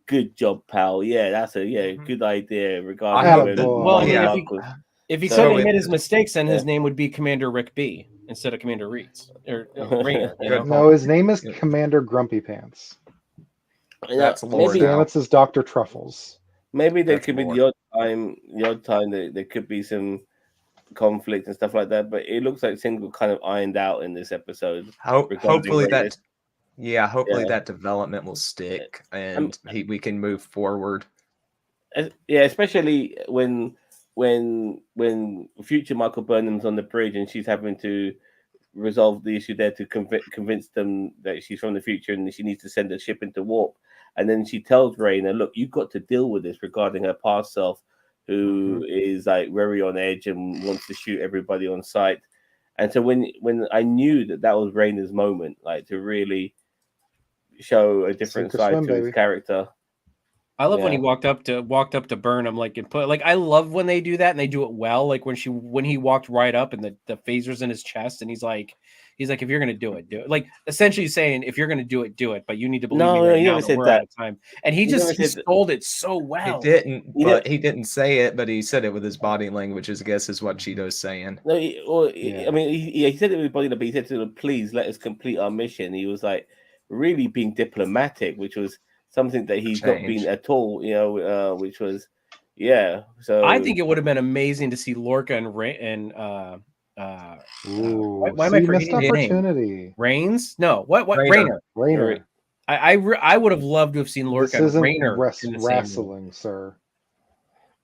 B: "Good job, pal. Yeah, that's a good idea." Regardless
A: I
B: of
A: hope
B: whether
A: that-
C: Well, I mean,
A: yeah.
C: if he
B: So
C: couldn't
A: it-
C: admit his mistakes, then his
B: yeah.
C: name would be Commander Rick B instead of Commander Reeds or Raynor. You
A: Good
C: know?
D: No, his name is
A: Yeah.
D: Commander Grumpy Pants.
A: That's
D: And
A: lore now.
D: Stamets is Dr. Truffles.
B: Maybe there
A: That's
B: could be
A: more.
B: the odd time that there could be some conflict and stuff like that. But it looks like things were kind of ironed out in this episode. regarding
A: Hopefully
B: Raiders.
A: hopefully
B: Yeah.
A: that development will stick and we can move forward.
B: Yeah, especially when future Michael Burnham's on the bridge and she's having to resolve the issue there to convince them that she's from the future and she needs to send a ship into warp. And then she tells Raina, look, you've got to deal with this regarding her past self, who is like very on edge and wants to shoot everybody on sight. And so when I knew that was Raina's moment, like to really show a different side to his character.
C: I love when he walked up to Burnham, like, and put, like, I love when they do that and they do it well. Like when he walked right up and the phaser's in his chest and he's like, if you're gonna do it, do it. Like essentially saying, if you're gonna do it, but you need to believe me right now that we're out of time. And he sold it so well.
A: He didn't say it, but he said it with his body language. I guess is what Cheeto's saying.
B: No, I mean, he said it with body language, but he said to them, "Please let us complete our mission." He was like really being diplomatic, which was something that he's not been at all, which was, So
C: I think it would have been amazing to see Lorca and why am I forgetting his name? Rains? No, what? Rainer. I would have loved to have seen Lorca and Rainer
D: wrestling, sir.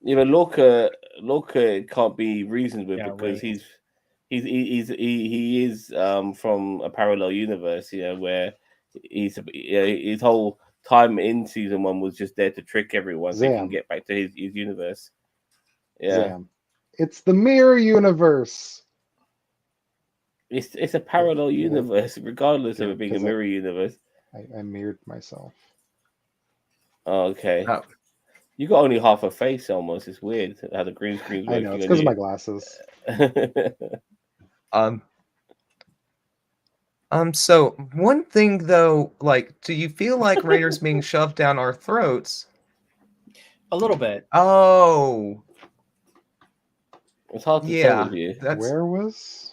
B: Lorca can't be reasoned with because he is from a parallel universe, where his whole time in season 1 was just there to trick everyone so he can get back to his universe.
D: Zam. It's the mirror universe.
B: It's a parallel universe, regardless of it being a mirror universe.
D: I mirrored myself.
B: Oh, okay. Oh. You got only half a face almost. It's weird how the green screen's working.
D: I know, it's because of my glasses.
A: So one thing though, like, do you feel like Rainer's being shoved down our throats?
C: A little bit.
A: Oh.
B: It's hard to tell with you.
D: Where was?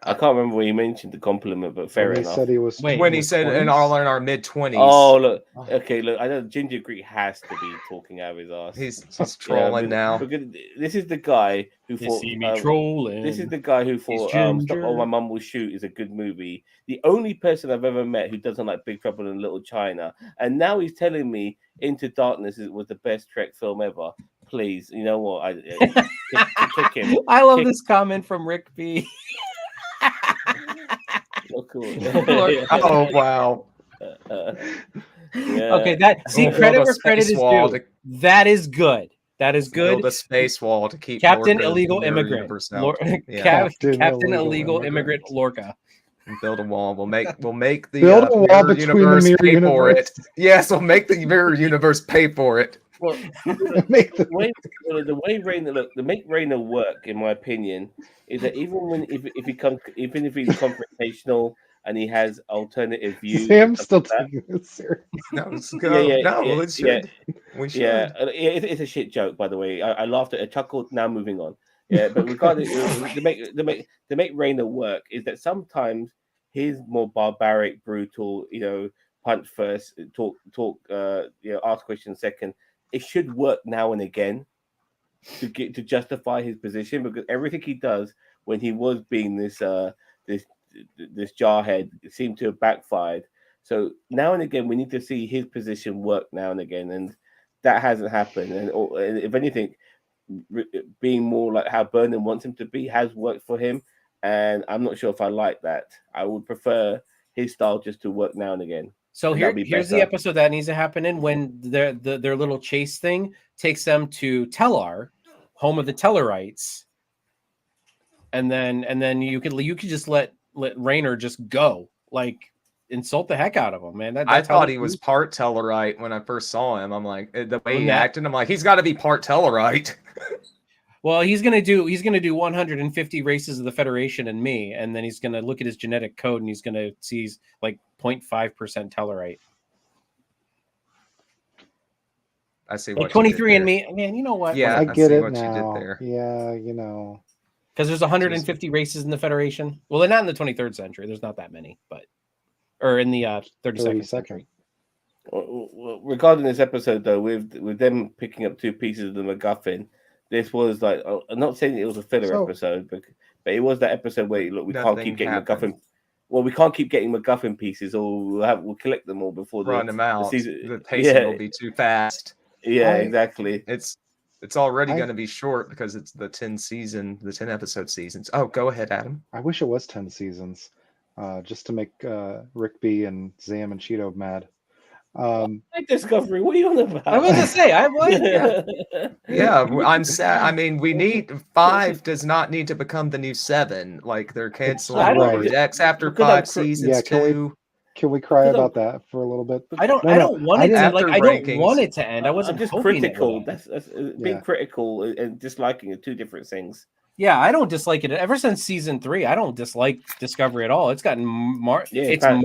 B: I can't remember when you mentioned the compliment, but fair enough.
D: He said he was
A: when he said in our mid-20s.
B: Oh, look. Okay, look. I know Ginger Greek has to be talking out of his ass.
A: He's trolling now.
B: This is the guy who thought.
C: See me trolling.
B: This is the guy who thought Stop All My Mum Will Shoot is a good movie. The only person I've ever met who doesn't like Big Trouble in Little China, and now he's telling me Into Darkness was the best Trek film ever. Please, you know what? Kick him.
C: I love this comment from Rick B.
B: Oh, cool.
A: Oh wow.
C: Okay, credit where credit is due. That is good. That is good.
A: Build a space wall to keep
C: Captain Illegal Immigrant. Captain Illegal Immigrant Lorca.
A: And build a wall. We'll make the mirror universe pay for it. Yes, we'll make the mirror universe pay for it.
B: Well, the way Rainer work, in my opinion, is that even if he's confrontational and he has alternative views,
D: Sam's still taking it serious.
A: We should.
B: It's a shit joke, by the way. I laughed at it, chuckled. Now moving on. Yeah, but regarding to make Rainer work is that sometimes he's more barbaric, brutal. Punch first, talk. Ask questions second. It should work now and again to justify his position, because everything he does when he was being this jarhead seemed to have backfired. So now and again we need to see his position work now and again, and that hasn't happened. And if anything, being more like how Burnham wants him to be has worked for him, and I'm not sure if I like that. I would prefer his style just to work now and again.
C: So here's the episode that needs to happen in when their little chase thing takes them to Tellar, home of the Tellarites, and then you could just let Rainer just go, like insult the heck out of him, man.
A: I thought he was part Tellarite when I first saw him. I'm like, the way he acted, I'm like, he's got to be part Tellarite.
C: Well, he's gonna do 150 races of the Federation and me, and then he's gonna look at his genetic code and he's gonna see he's like 0.5% Tellarite.
A: I see.
C: Like 23 and me, man. You know what?
A: Yeah,
D: I get it
A: what
D: now.
A: You did there.
D: Yeah,
C: because there's 150 races in the Federation. Well, they're not in the 23rd century. There's not that many, or in the 32nd century.
B: Well, regarding this episode, though, with them picking up 2 pieces of the MacGuffin. This was like, I'm not saying it was a filler episode, but it was that episode where we can't keep getting MacGuffin. Well, we can't keep getting MacGuffin pieces, or we'll collect them all before
A: run them out. The pacing will be too fast.
B: Yeah, exactly.
A: It's It's already
D: I-
A: going to be short because it's the 10 episode seasons. Oh, go ahead, Adam.
D: I wish it was 10 seasons, just to make Rickby and Zam and Cheeto mad.
B: Discovery. What are you on about?
C: I was gonna say,
A: Yeah, I'm sad. I mean, we need 5 does not need to become the new 7. Like they're canceling
C: I don't-
A: Lower Decks after
B: because
A: 5
B: I'm
A: seasons
D: Yeah, can we-
A: too.
D: Can we cry
B: Because I'm-
D: about that for a little bit?
C: I don't
D: No,
C: want it to
A: After
C: I don't
A: rankings.
C: want it to end. I wasn't
B: I'm just
C: hoping it
B: critical.
C: would end.
B: That's
D: Yeah.
B: being critical and disliking are two different things.
C: Yeah, I don't dislike it. Ever since season 3, I don't dislike Discovery at all. It's gotten it's markedly. It's gotten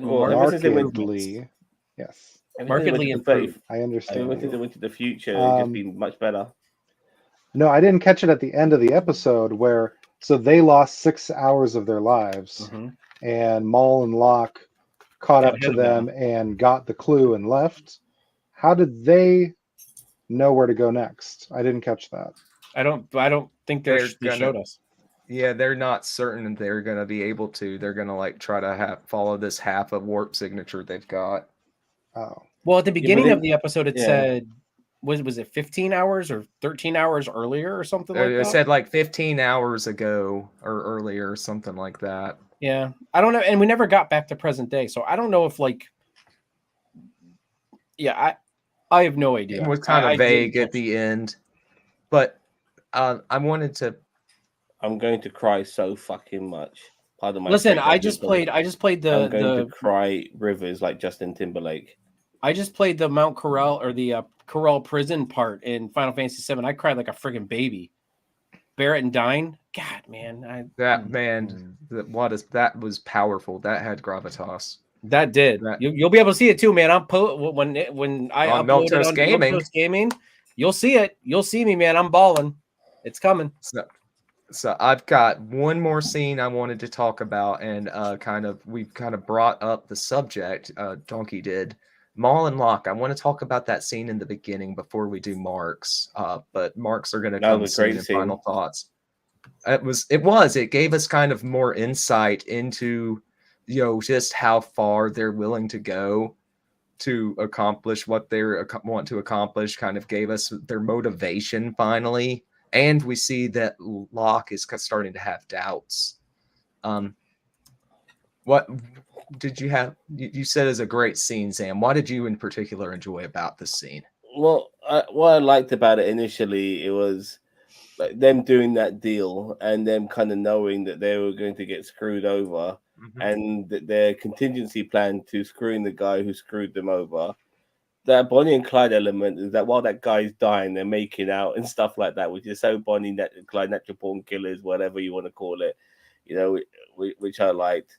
B: Well, ever since they went-
D: Markedly, yes,
C: Markedly improved.
D: I
B: I
D: understand.
B: went into the future. It's just been much better.
D: No, I didn't catch it at the end of the episode where so they lost 6 hours of their lives,
C: Mhm.
D: and Maul and Locke caught
C: Got
D: up to
C: ahead of
D: them and got the clue and left. How did they know where to go next? I didn't catch that.
C: I don't think they showed us.
A: Yeah, they're not certain they're going to be able to. They're going to like try to follow this half of warp signature they've got.
D: Oh,
C: Well, at the beginning
B: they-
C: of the episode, it
B: yeah.
C: said was it 15 hours or 13 hours earlier or something like
A: It
C: that?
A: said like 15 hours ago or earlier, something like that.
C: Yeah, I don't know, and we never got back to present day, so I don't know if like, yeah, I have no idea.
A: It was kind
C: I
A: of vague
C: didn't
A: at the end, but I wanted to.
B: I'm going to cry so fucking much. Pardon my
C: listen.
B: French,
C: I just played
B: I'm going to cry rivers like Justin Timberlake.
C: I just played the Mount Corel or the Corel prison part in Final Fantasy VII. I cried like a friggin' baby. Barrett and Dine. God, man,
A: That was powerful. That had gravitas.
C: that did.
A: That-
C: You'll be able to see it too, man. When I
A: On
C: upload it
A: Milktoast
C: on
A: Gaming.
C: Milktoast Gaming, you'll see it. You'll see me, man. I'm balling. It's coming.
A: So I've got one more scene I wanted to talk about, and we've kind of brought up the subject. Donkey did. Maul and Locke. I want to talk about that scene in the beginning before we do marks. But marks are going to
B: That
A: come
B: was a
A: soon
B: great
A: in
B: scene.
A: final thoughts. It gave us kind of more insight into, just how far they're willing to go to accomplish what they want to accomplish. Kind of gave us their motivation finally. And we see that Locke is starting to have doubts. What did you have? You said is a great scene, Sam. What did you in particular enjoy about this scene?
B: Well, what I liked about it initially, it was like them doing that deal and them kind of knowing that they were going to get screwed over, and that their contingency plan to screwing the guy who screwed them over. That Bonnie and Clyde element is that while that guy's dying, they're making out and stuff like that, which is so Bonnie and Clyde, natural born killers, whatever you want to call it, which I liked.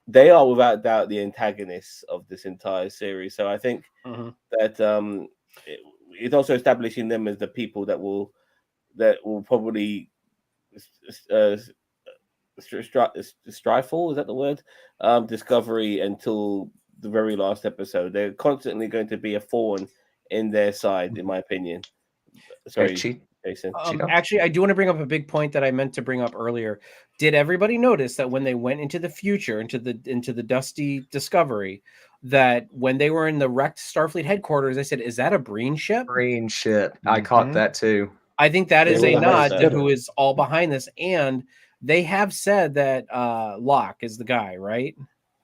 B: They are without doubt the antagonists of this entire series. So I think that it's also establishing them as the people that will probably strifle, is that the word? Discovery until the very last episode. They're constantly going to be a thorn in their side, in my opinion. Sorry, Jason.
C: Actually, I do want to bring up a big point that I meant to bring up earlier. Did everybody notice that when they went into the future, into the dusty Discovery, that when they were in the wrecked Starfleet headquarters, they said, "Is that a Breen ship?"
A: Breen ship. I caught that too.
C: I think that is a nod to
D: said
C: who is all behind this, and they have said that Locke is the guy, right?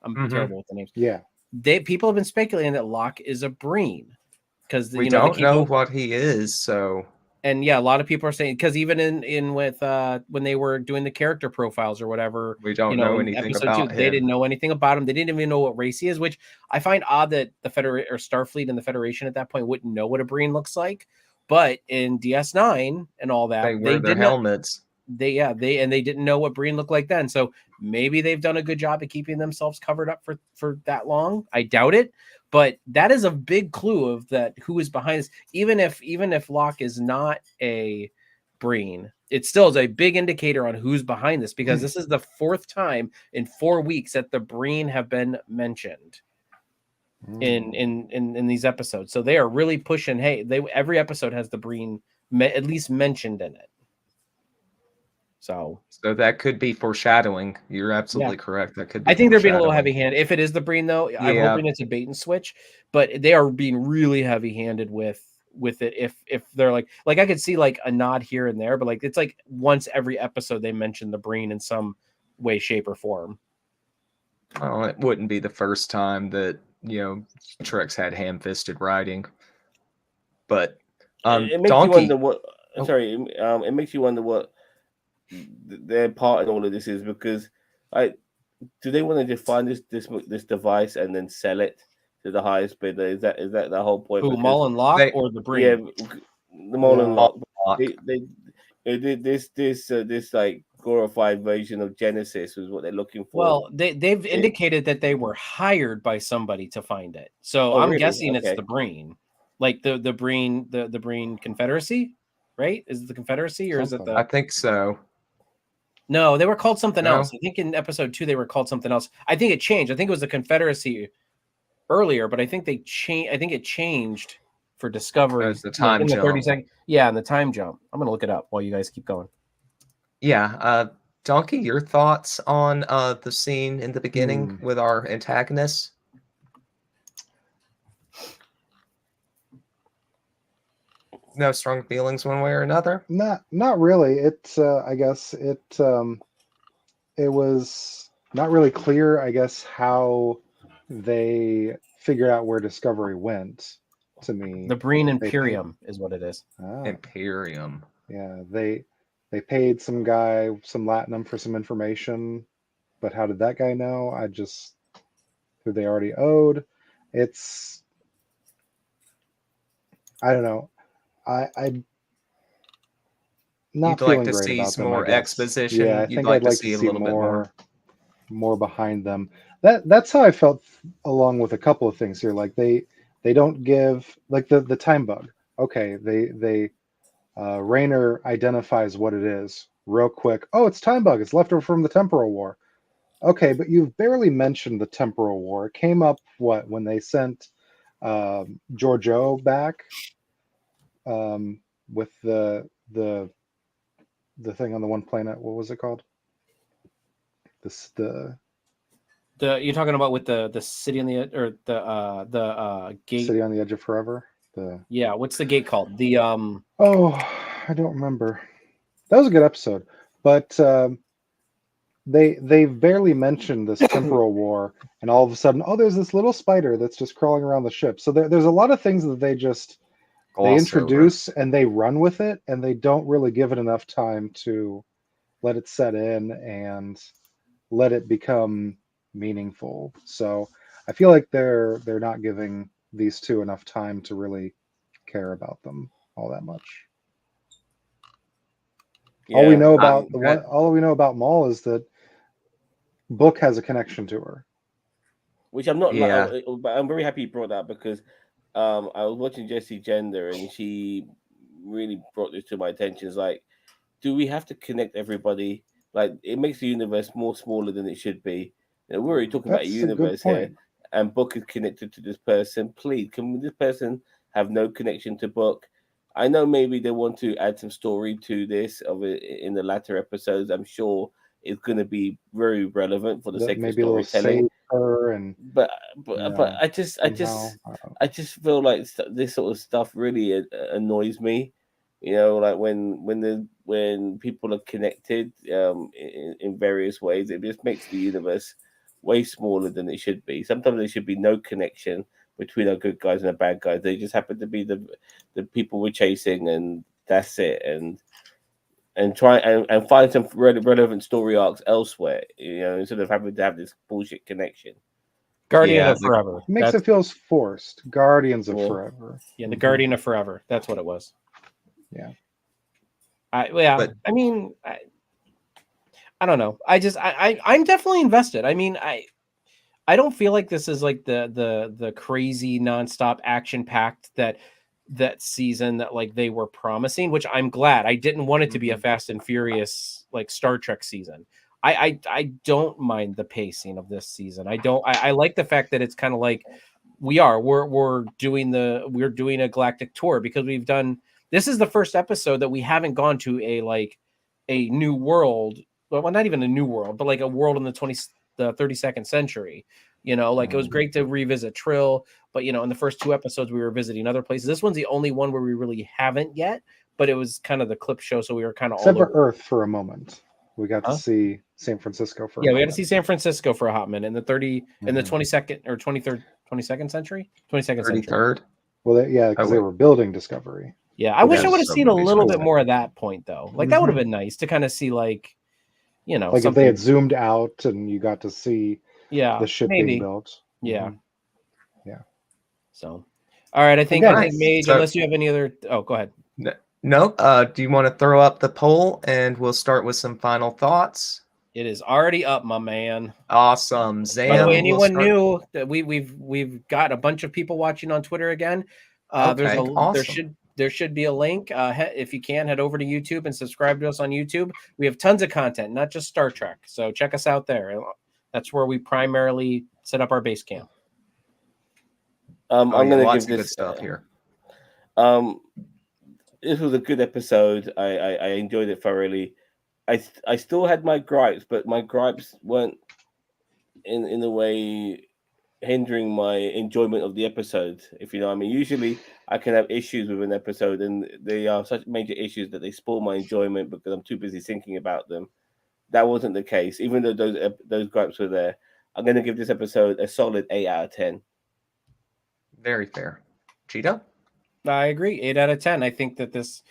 C: I'm terrible with the names.
D: yeah.
C: People have been speculating that Locke is a Breen because
A: We don't know what he is, so.
C: And yeah, a lot of people are saying, because even in with when they were doing the character profiles or whatever,
A: we don't know anything about him.
C: They didn't know anything about him. They didn't even know what race he is, which I find odd that the Starfleet and the Federation at that point wouldn't know what a Breen looks like. But in DS9 and all that,
A: they wear their helmets.
C: They didn't know what Breen looked like then. So maybe they've done a good job of keeping themselves covered up for that long. I doubt it. But that is a big clue of that who is behind this. Even if Locke is not a Breen, it still is a big indicator on who's behind this, because this is the 4th time in 4 weeks that the Breen have been mentioned in these episodes. So they are really pushing. Hey, every episode has the Breen at least mentioned in it. So
A: that could be foreshadowing. You're absolutely correct. That could be.
C: I think they're being a little heavy-handed. If it is the Breen, though, I'm hoping it's a bait and switch. But they are being really heavy-handed with with it if they're like I could see like a nod here and there, but like it's like once every episode they mention the Breen in some way, shape, or form.
A: Well, it wouldn't be the first time that Trek's had ham-fisted writing, but
B: It makes you
A: Donkey.
B: wonder what.
A: Oh.
B: Sorry, it makes you wonder what their part in all of this is, because do they want to just find this device and then sell it to the highest bidder? Is that the whole point?
C: Who, Maul and Locke or the Breen?
B: Yeah, the Maul and Locke.
A: Locke.
B: They did this like glorified version of Genesis was what they're looking for.
C: Well, they've indicated that they were hired by somebody to find it, so
B: Oh,
C: I'm
B: really?
C: guessing it's
B: Okay.
C: the Breen, like the Breen, the Breen Confederacy, right? Is it the Confederacy or is it
D: Something.
C: the?
A: I think so.
C: No, they were called something
A: No?
C: else. I think in episode 2 they were called something else. I think it changed. I think it was the Confederacy earlier, but I think they changed. I think it changed for Discovery.
A: As the time
C: in the 30
A: jump.
C: second. Yeah, in the time jump. I'm gonna look it up while you guys keep going.
A: Yeah, Donkey, your thoughts on the scene in the beginning with our antagonists? No strong feelings one way or another?
D: Not really. It I guess it was not really clear, I guess, how they figured out where Discovery went. To me,
C: The Breen Imperium is what it is.
A: Imperium.
D: Yeah, they paid some guy some latinum for some information, but how did that guy know? Who they already owed. I don't know. I not
A: You'd like
D: feeling
A: to
D: great
A: see
D: about
A: some
D: them, I
A: more
D: guess.
A: exposition?
D: Yeah, I
A: You'd
D: think
A: like
D: I'd
A: to
D: like
A: see
D: to
A: a
D: see
A: little bit
D: more behind them. That's how I felt along with a couple of things here. Like they don't give like the time bug. Okay, they Rayner identifies what it is real quick. Oh, it's time bug. It's left over from the temporal war. Okay, but you've barely mentioned the temporal war. It came up when they sent Giorgio back with the thing on the one planet. What was it called? The
C: You're talking about with the city on the or the gate.
D: City on the Edge of Forever.
C: Yeah, what's the gate called? The
D: Oh, I don't remember. That was a good episode, but they barely mentioned this temporal war, and all of a sudden, oh, there's this little spider that's just crawling around the ship. So there's a lot of things that they
A: Gloss
D: introduce and they run with it, and they don't really give it enough time to let it set in and let it become meaningful. So I feel like they're not giving these two enough time to really care about them all that much.
B: Yeah,
D: all we know about
A: that-
D: all we know about Maul is that Book has a connection to her.
B: which I'm not.
A: Yeah.
B: But I'm very happy you brought that, because I was watching Jessie Gender and she really brought this to my attention. It's like, do we have to connect everybody? Like, it makes the universe more smaller than it should be. You know, we're already talking about a
D: That's a good
B: universe here,
D: point.
B: and Book is connected to this person. Please, can this person have no connection to Book? I know maybe they want to add some story to this of it in the latter episodes. I'm sure it's going to be very relevant for the
D: That
B: sake of
D: maybe it'll
B: storytelling.
D: save her and
B: But
D: Yeah,
B: I just feel like this sort of stuff really annoys me. You know, like when people are connected in various ways, it just makes the universe way smaller than it should be. Sometimes there should be no connection between our good guys and our bad guys. They just happen to be the people we're chasing, and that's it. And try and find some relevant story arcs elsewhere. You know, instead of having to have this bullshit connection.
C: Guardian
A: Yeah,
C: of Forever.
D: it makes it feel forced. Guardians of
B: Yeah.
D: Forever.
C: Yeah, the Guardian of Forever. That's what it was.
D: Yeah.
A: But-
C: I mean, I don't know. I'm definitely invested. I mean, I don't feel like this is like the crazy nonstop action packed that season that like they were promising, which I'm glad. I didn't want it to be a Fast and Furious like Star Trek season. I don't mind the pacing of this season. I like the fact that it's kind of like we're doing a galactic tour, because this is the first episode that we haven't gone to a new world. Well, not even a new world, but like a world in the the 32nd century. You know, like it was great to revisit Trill, but you know, in the first 2 episodes we were visiting other places. This one's the only one where we really haven't yet, but it was kind of the clip show, so we were kind of all
D: Except for
C: over.
D: Earth for a moment. We got to
C: Huh?
D: see San Francisco for a
C: Yeah, we
D: moment.
C: had to see San Francisco for a hot minute in the in the
D: Mhm.
C: 22nd or 23rd, 22nd century, 22nd century.
A: 33rd.
D: Well, yeah, because they
A: wait.
D: were building Discovery.
C: Yeah, I wish I
A: Yes,
C: would have
A: so
C: seen a
A: maybe
C: little bit
A: 22nd.
C: more of that point though. Like that would have
D: Mhm.
C: been nice to kind of see, like, you know,
D: Like if
C: something.
D: they had zoomed out and you got to see
C: Yeah,
D: the ship
C: maybe.
D: being built.
C: Yeah.
D: Mhm. Yeah.
C: So, all right. I think
D: Again,
C: Mage.
A: So-
C: Unless you have any other. Oh, go ahead.
A: No, do you want to throw up the poll and we'll start with some final thoughts?
C: It is already up, my man.
A: Awesome. Zam,
C: By the way,
A: we'll
C: anyone
A: start-
C: new that we've got a bunch of people watching on Twitter again.
A: Okay, awesome.
C: There should be a link. If you can, head over to YouTube and subscribe to us on YouTube. We have tons of content, not just Star Trek. So check us out there. That's where we primarily set up our base camp.
B: I'm
A: yeah,
B: going to
A: lots
B: give
A: of good
B: this
A: stuff here.
B: This was a good episode. I enjoyed it thoroughly. I still had my gripes, but my gripes weren't in a way hindering my enjoyment of the episode, if you know what I mean. Usually I can have issues with an episode and they are such major issues that they spoil my enjoyment because I'm too busy thinking about them. That wasn't the case, even though those gripes were there. I'm going to give this episode a solid 8 out of 10.
A: Very fair. Cheetah?
C: I agree. 8 out of 10. I think that this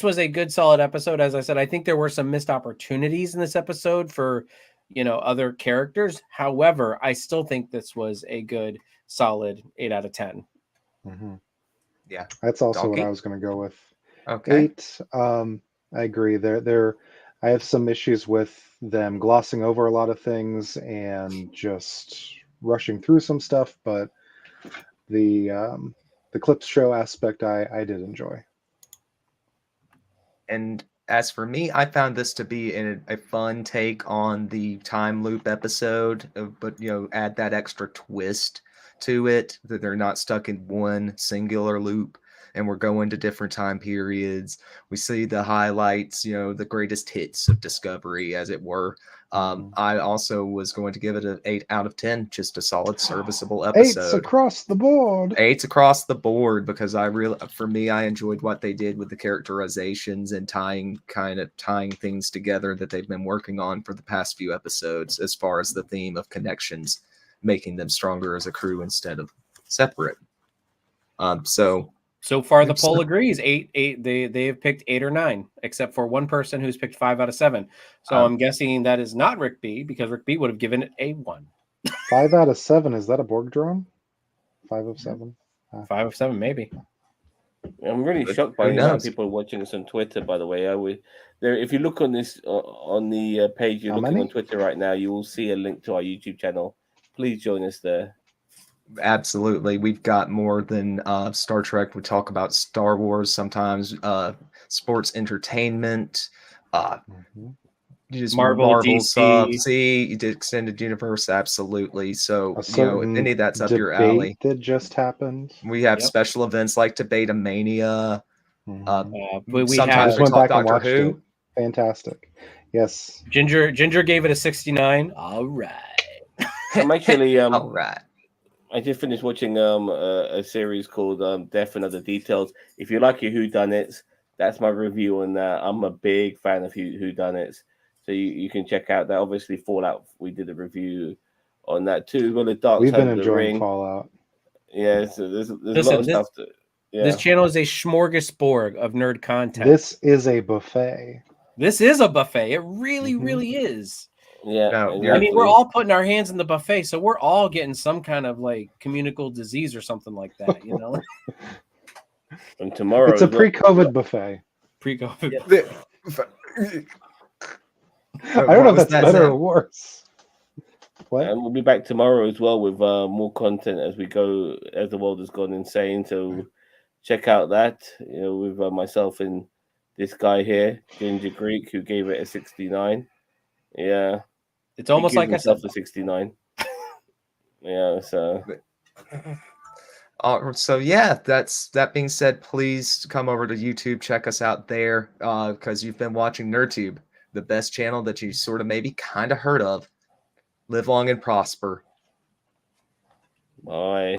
C: was a good, solid episode. As I said, I think there were some missed opportunities in this episode for, you know, other characters. However, I still think this was a good, solid 8 out of 10.
D: Mm-hmm.
A: Yeah.
D: That's also what
A: Donkey?
D: I was going to go with.
A: Okay.
D: 8. I agree. I have some issues with them glossing over a lot of things and just rushing through some stuff, but the clips show aspect I did enjoy.
A: And as for me, I found this to be a fun take on the time loop episode, but you know, add that extra twist to it that they're not stuck in one singular loop and we're going to different time periods. We see the highlights, you know, the greatest hits of Discovery, as it were. I also was going to give it an 8 out of 10, just a solid, serviceable episode.
D: 8's across the board.
A: 8's across the board because I enjoyed what they did with the characterizations and tying things together that they've been working on for the past few episodes, as far as the theme of connections, making them stronger as a crew instead of separate.
C: So far, the poll agrees. 8. They have picked 8 or 9, except for one person who's picked 5 out of 7. So I'm guessing that is not Rick B, because Rick B would have given it a 1.
D: 5 out of 7. Is that a Borg drone? 5 of 7.
C: 5 of 7, maybe.
B: I'm really shocked by the amount of people watching us on Twitter. By the way, if you look on this on the page you're looking on Twitter right now, you will see a link to our YouTube channel. Please join us there.
A: Absolutely. We've got more than Star Trek. We talk about Star Wars sometimes, sports entertainment, just
C: Marvel, DC.
A: stuff. See, extended universe, absolutely. So, you know, if any of that's up your alley.
D: That just happened.
A: We have special events like Debatamania.
C: We
A: sometimes
C: have,
A: we
D: went
A: talk
D: back and
A: Doctor
D: watched
A: Who.
D: it. Fantastic. Yes.
C: Ginger gave it a 69. All right.
B: I'm actually
A: all right.
B: I just finished watching a series called Death and Other Details. If you like your whodunits, that's my review on that. I'm a big fan of whodunits, so you can check out that. Obviously, Fallout, we did a review on that too. Well, the Dark
D: We've
B: Side
D: been
B: of the
D: enjoying
B: Ring.
D: Fallout.
B: Yeah, so there's
C: Listen,
B: a lot of stuff.
C: This channel is a smorgasbord of nerd content.
D: This is a buffet.
C: This is a buffet. It really, really is.
B: Yeah,
A: No,
B: exactly.
C: I mean, we're all putting our hands in the buffet, so we're all getting some kind of like communicable disease or something like that, you know.
B: And tomorrow
D: It's a pre-COVID buffet.
C: Pre-COVID.
D: I don't know if that's better or worse. What?
B: And we'll be back tomorrow as well with more content as we go, as the world has gone insane. So check out that, you know, with myself and this guy here, Ginger Greek, who gave it a 69. Yeah,
C: it's almost like I said,
B: a 69. Yeah, so.
A: So yeah, that being said, please come over to YouTube, check us out there, because you've been watching NerdTube, the best channel that you sort of maybe kind of heard of. Live long and prosper.
B: Bye.